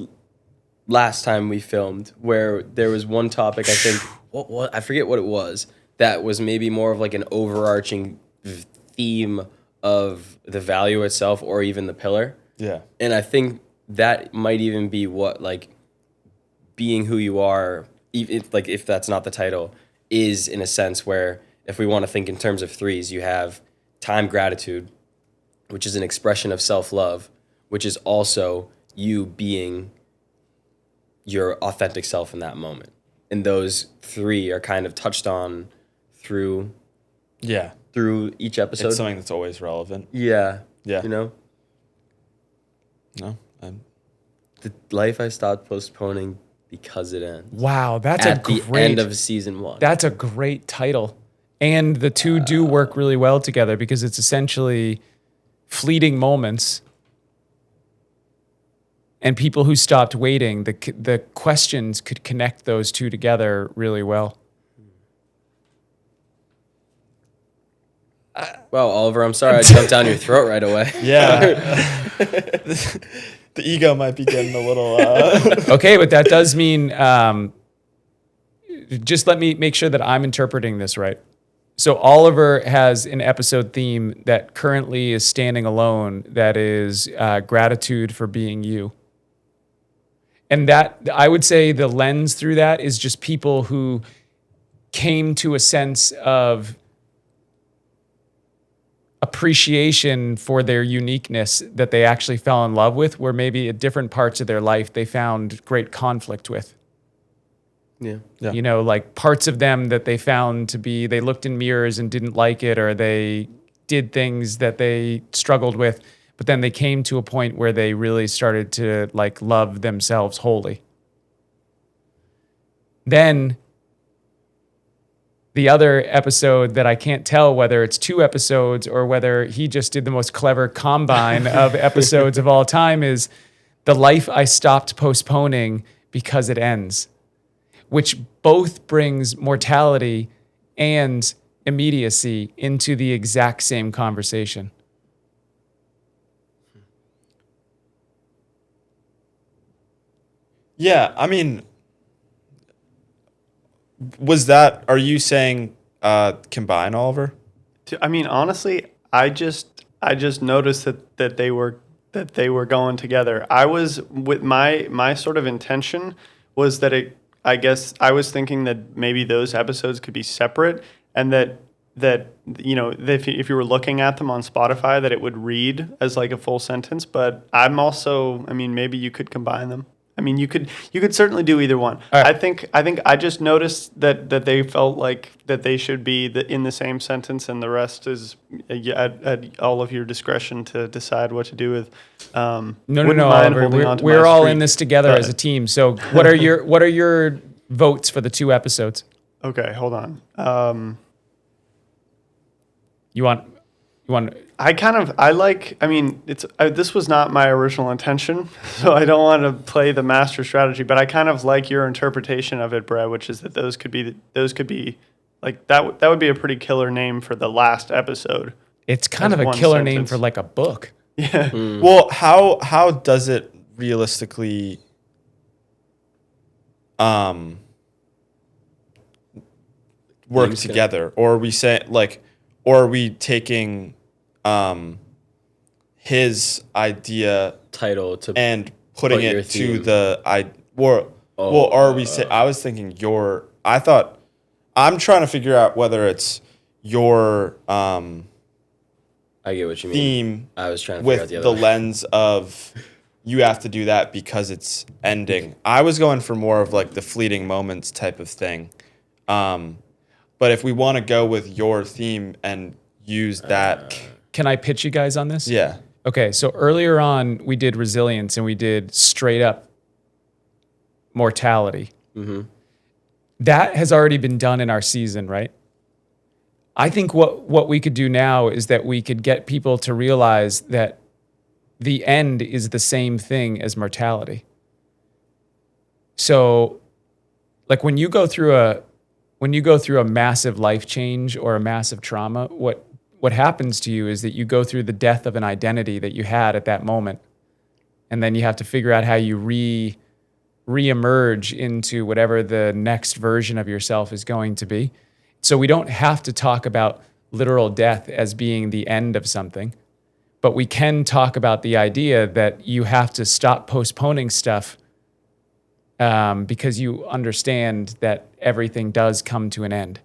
last time we filmed where there was one topic, I think, what I forget what it was, that was maybe more of like an overarching theme of the value itself or even the pillar. Yeah. And I think that might even be what, like, being who you are like if that's not the title, is in a sense where if we want to think in terms of threes, you have time gratitude, which is an expression of self-love, which is also you being your authentic self in that moment. And those three are kind of touched on through Yeah. each episode. It's something that's always relevant. Yeah. Yeah. You know? No. The life I stopped postponing because it ends. Wow, that's At a great the end of season 1. That's a great title. And the two do work really well together because it's essentially fleeting moments and people who stopped waiting. The questions could connect those two together really well. Well, Oliver, I'm sorry I jumped down your throat right away. Yeah. The ego might be getting a little. Okay, but that does mean, just let me make sure that I'm interpreting this right. So Oliver has an episode theme that currently is standing alone, that is gratitude for being you. And that, I would say the lens through that is just people who came to a sense of appreciation for their uniqueness that they actually fell in love with, where maybe at different parts of their life they found great conflict with. Yeah. Yeah. You know, like parts of them that they found to be, they looked in mirrors and didn't like it, or they did things that they struggled with, but then they came to a point where they really started to like love themselves wholly. Then the other episode that I can't tell whether it's 2 episodes or whether he just did the most clever combine of episodes of all time is the life I stopped postponing because it ends, which both brings mortality and immediacy into the exact same conversation. Yeah, I mean, are you saying combine, Oliver? I mean, honestly, I just noticed that they were going together. I was with my sort of intention was that I guess I was thinking that maybe those episodes could be separate, and that if you were looking at them on Spotify, that it would read as like a full sentence. But I'm also, I mean, maybe you could combine them. I mean, you could certainly do either one. All right. I think I just noticed that they felt like that they should be in the same sentence, and the rest is at all of your discretion to decide what to do with. No, wouldn't mind Oliver. holding on to We're my all streak, in this together but- as a team. So what are your votes for the 2 episodes? Okay, hold on. You want This was not my original intention, so I don't want to play the master strategy, but I kind of like your interpretation of it, Brett, which is that those could be like that would be a pretty killer name for the last episode. it's kind As of a one killer name sentence. for like a book. Yeah. Well, how does it realistically work Name's together? Or are we saying or are we taking his idea Title to and putting Put your it to theme. the well, are we I was thinking I'm trying to figure out whether it's your I get what you mean. theme I was trying to figure out with the the other way. lens of you have to do that because it's ending. I was going for more of like the fleeting moments type of thing. But if we want to go with your theme and use that, Can I pitch you guys on this? yeah. Okay, so earlier on we did resilience and we did straight up mortality. Mm-hmm. That has already been done in our season, right? I think what we could do now is that we could get people to realize that the end is the same thing as mortality. So, like when you go through a massive life change or a massive trauma, what happens to you is that you go through the death of an identity that you had at that moment. And then you have to figure out how you re-emerge into whatever the next version of yourself is going to be. So we don't have to talk about literal death as being the end of something, but we can talk about the idea that you have to stop postponing stuff because you understand that everything does come to an end.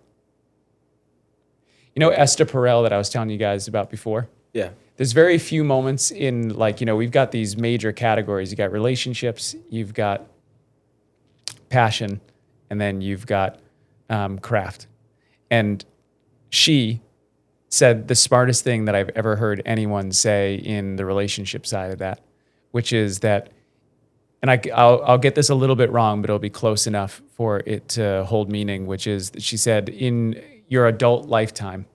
You know Esther Perel that I was telling you guys about before? Yeah. There's very few moments in, like, you know, we've got these major categories. You got relationships, you've got passion, and then you've got craft. And she said the smartest thing that I've ever heard anyone say in the relationship side of that, which is that, and I'll get this a little bit wrong, but it'll be close enough for it to hold meaning, which is that she said, in your adult lifetime,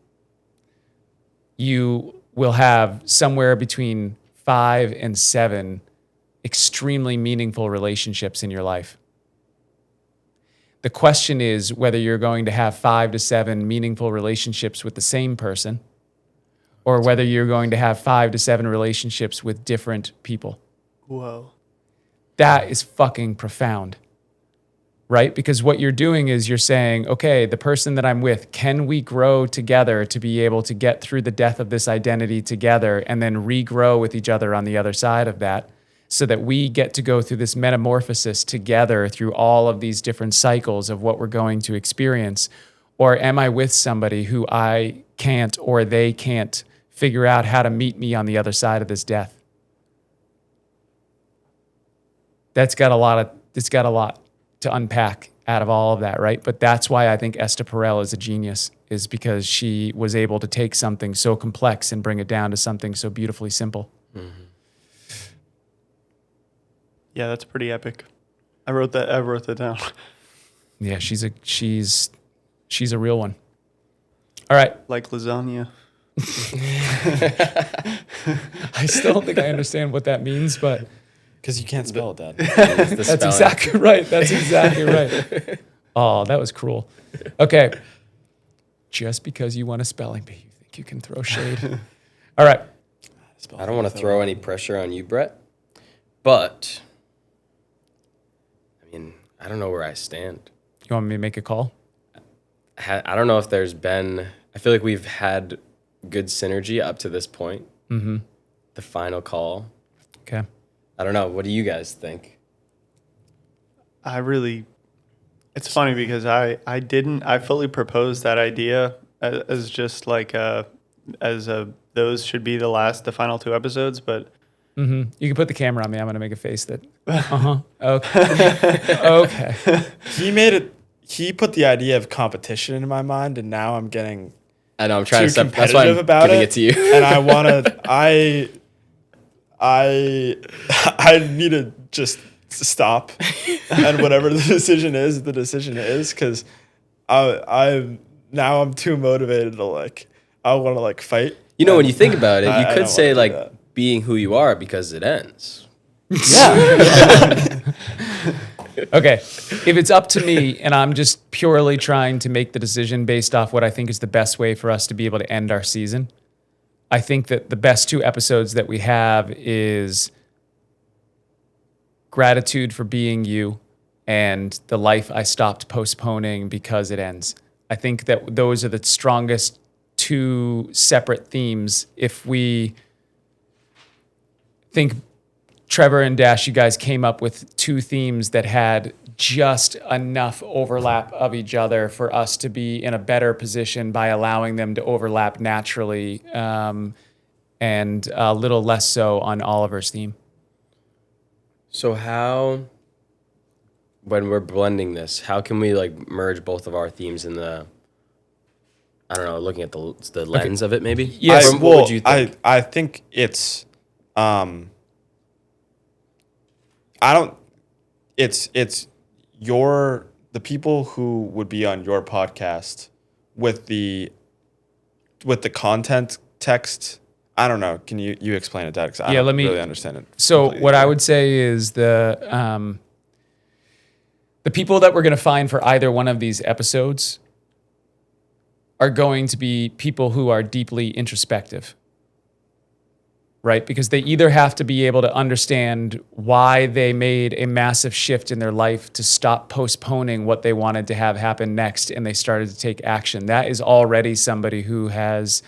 you will have somewhere between 5 and 7 extremely meaningful relationships in your life. The question is whether you're going to have 5 to 7 meaningful relationships with the same person, or whether you're going to have 5 to 7 relationships with different people. Whoa. That is fucking profound, right? Because what you're doing is you're saying, okay, the person that I'm with, can we grow together to be able to get through the death of this identity together and then regrow with each other on the other side of that, so that we get to go through this metamorphosis together through all of these different cycles of what we're going to experience? Or am I with somebody who I can't, or they can't figure out how to meet me on the other side of this death? It's got a lot to unpack out of all of that, right? But that's why I think Esther Perel is a genius, is because she was able to take something so complex and bring it down to something so beautifully simple. Mm-hmm. Yeah, that's pretty epic. I wrote that down. Yeah, she's a real one. All right. Like lasagna. I still don't think I understand what that means, but Because you can't spell it, Dad. that's exactly right. That's exactly right. Oh, that was cruel. Okay. Just because you want a spelling bee, you think you can throw shade. All right. I don't want to throw any pressure on you, Brett, but I mean, I don't know where I stand. You want me to make a call? I don't know if there's been, I feel like we've had good synergy up to this point. Mm-hmm. The final call. Okay. I don't know. What do you guys think? It's funny because I fully proposed that idea as just like those should be the final 2 episodes, but Mm-hmm. You can put the camera on me. I'm going to make a face that, Okay. Okay. He put the idea of competition in my mind, and now I'm getting I know I'm trying too to step. That's why competitive I'm about giving it, it to you. and I want to. I need to just stop, and whatever the decision is, because I'm too motivated to I want to fight. You know, when you think about it, you I could don't say wanna do that. being who you are because it ends. Yeah. Okay. If it's up to me and I'm just purely trying to make the decision based off what I think is the best way for us to be able to end our season, I think that the best 2 episodes that we have is gratitude for being you and the life I stopped postponing because it ends. I think that those are the strongest 2 separate themes. If we think Trevor and Dash, you guys came up with 2 themes that had just enough overlap of each other for us to be in a better position by allowing them to overlap naturally, and a little less so on Oliver's theme. So how, when we're blending this, how can we merge both of our themes in the, I don't know, looking at the lens of it maybe? Yes. What would you think? I think it's it's the people who would be on your podcast with the content text. I don't know. Can you explain it, Dad? Because I don't really understand it. So completely. what I would say is the people that we're going to find for either one of these episodes are going to be people who are deeply introspective, right? Because they either have to be able to understand why they made a massive shift in their life to stop postponing what they wanted to have happen next, and they started to take action. That is already somebody who has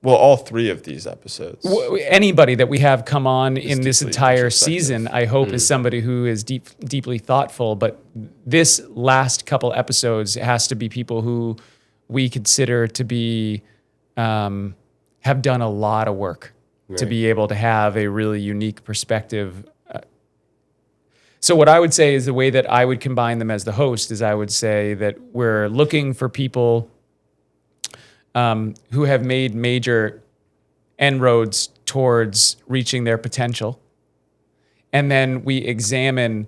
Well, all 3 of these episodes. Anybody that we have come on in this deeply entire introspective. season, I hope is somebody who is deeply thoughtful. But this last couple episodes has to be people who we consider to be have done a lot of work to Right. be able to have a really unique perspective. So what I would say is the way that I would combine them as the host is I would say that we're looking for people who have made major inroads towards reaching their potential. And then we examine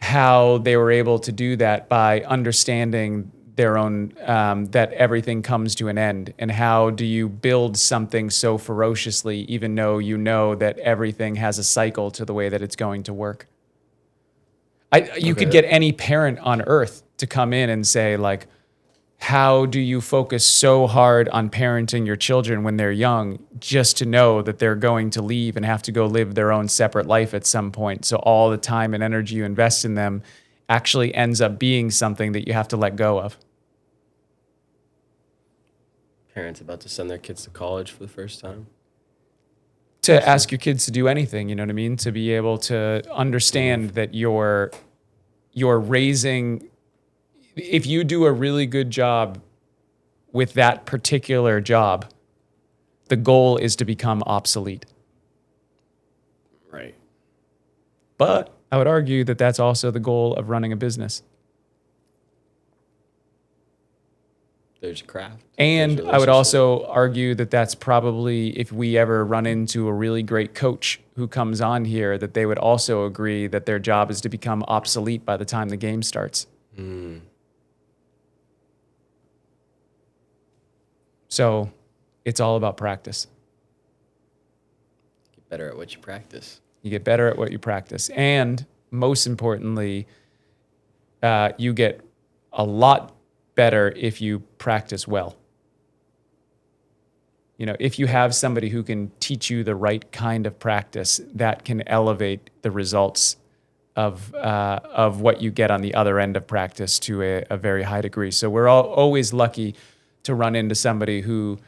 how they were able to do that by understanding their own, that everything comes to an end. And how do you build something so ferociously, even though you know that everything has a cycle to the way that it's going to work? You could get any parent on earth to come in and say, like, how do you focus so hard on parenting your children when they're young just to know that they're going to leave and have to go live their own separate life at some point? So all the time and energy you invest in them actually ends up being something that you have to let go of. Parents about to send their kids to college for the first time. To ask your kids to do anything, you know what I mean? To be able to understand that you're raising, if you do a really good job with that particular job, the goal is to become obsolete. Right. But I would argue that that's also the goal of running a business. There's a craft. And There's I would relationship. also argue that that's probably, if we ever run into a really great coach who comes on here, that they would also agree that their job is to become obsolete by the time the game starts. So it's all about practice. Get better at what you practice. You get better at what you practice. And most importantly, you get a lot better if you practice well. You know, if you have somebody who can teach you the right kind of practice, that can elevate the results of what you get on the other end of practice to a very high degree. So we're always lucky to run into somebody who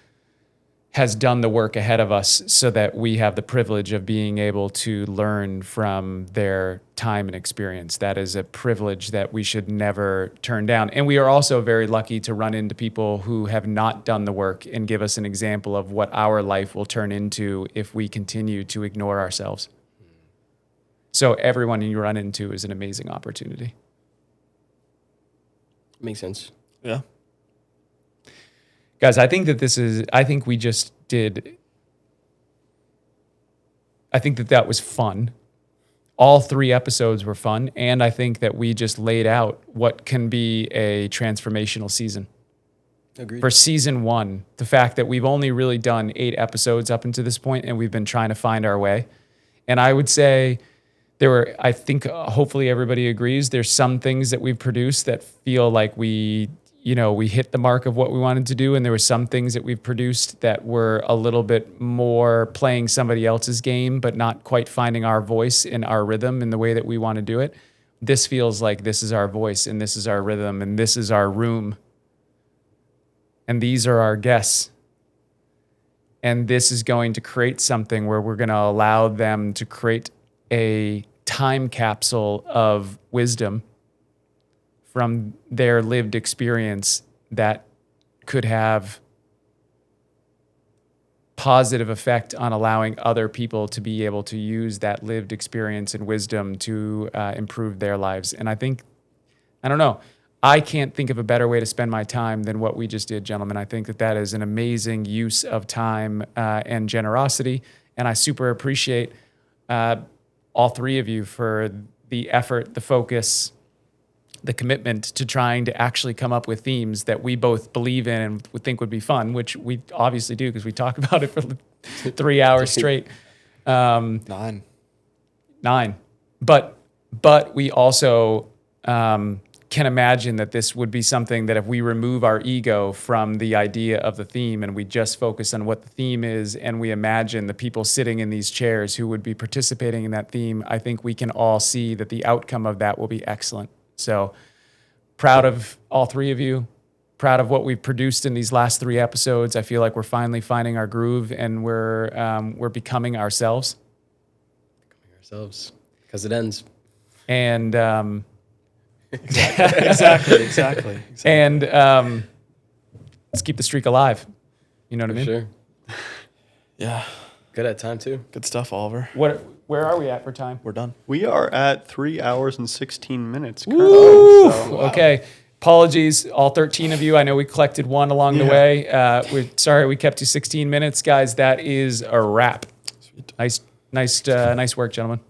has done the work ahead of us so that we have the privilege of being able to learn from their time and experience. That is a privilege that we should never turn down. And we are also very lucky to run into people who have not done the work and give us an example of what our life will turn into if we continue to ignore ourselves. So everyone you run into is an amazing opportunity. Makes sense. Yeah. Guys, I think that I think we just did, I think that was fun. All 3 episodes were fun. And I think that we just laid out what can be a transformational season. Agreed. For season 1, the fact that we've only really done 8 episodes up until this point, and we've been trying to find our way. And I would say I think hopefully everybody agrees, there's some things that we've produced that feel like we hit the mark of what we wanted to do. And there were some things that we've produced that were a little bit more playing somebody else's game, but not quite finding our voice and our rhythm in the way that we want to do it. This feels like this is our voice and this is our rhythm and this is our room. And these are our guests. And this is going to create something where we're going to allow them to create a time capsule of wisdom from their lived experience that could have positive effect on allowing other people to be able to use that lived experience and wisdom to improve their lives. And I don't know, I can't think of a better way to spend my time than what we just did, gentlemen. I think that is an amazing use of time and generosity. And I super appreciate all 3 of you for the effort, the focus, the commitment to trying to actually come up with themes that we both believe in and would think would be fun, which we obviously do because we talk about it for 3 hours straight. 9. But we also can imagine that this would be something that if we remove our ego from the idea of the theme and we just focus on what the theme is and we imagine the people sitting in these chairs who would be participating in that theme, I think we can all see that the outcome of that will be excellent. So proud of all 3 of you. proud of what we've produced in these last 3 episodes. I feel like we're finally finding our groove, and we're becoming ourselves. Ourselves, because it ends. And Exactly. and let's keep the streak alive. You know what I mean? Sure. Yeah. Good at time too. Good stuff, Oliver. Where are we at for time? We're done. We are at 3 hours and 16 minutes Woo! currently. So, Okay. Apologies, all 13 of you. I know we collected one along the way. We're sorry we kept you 16 minutes, guys. That is a wrap. Sweet. Nice work, gentlemen.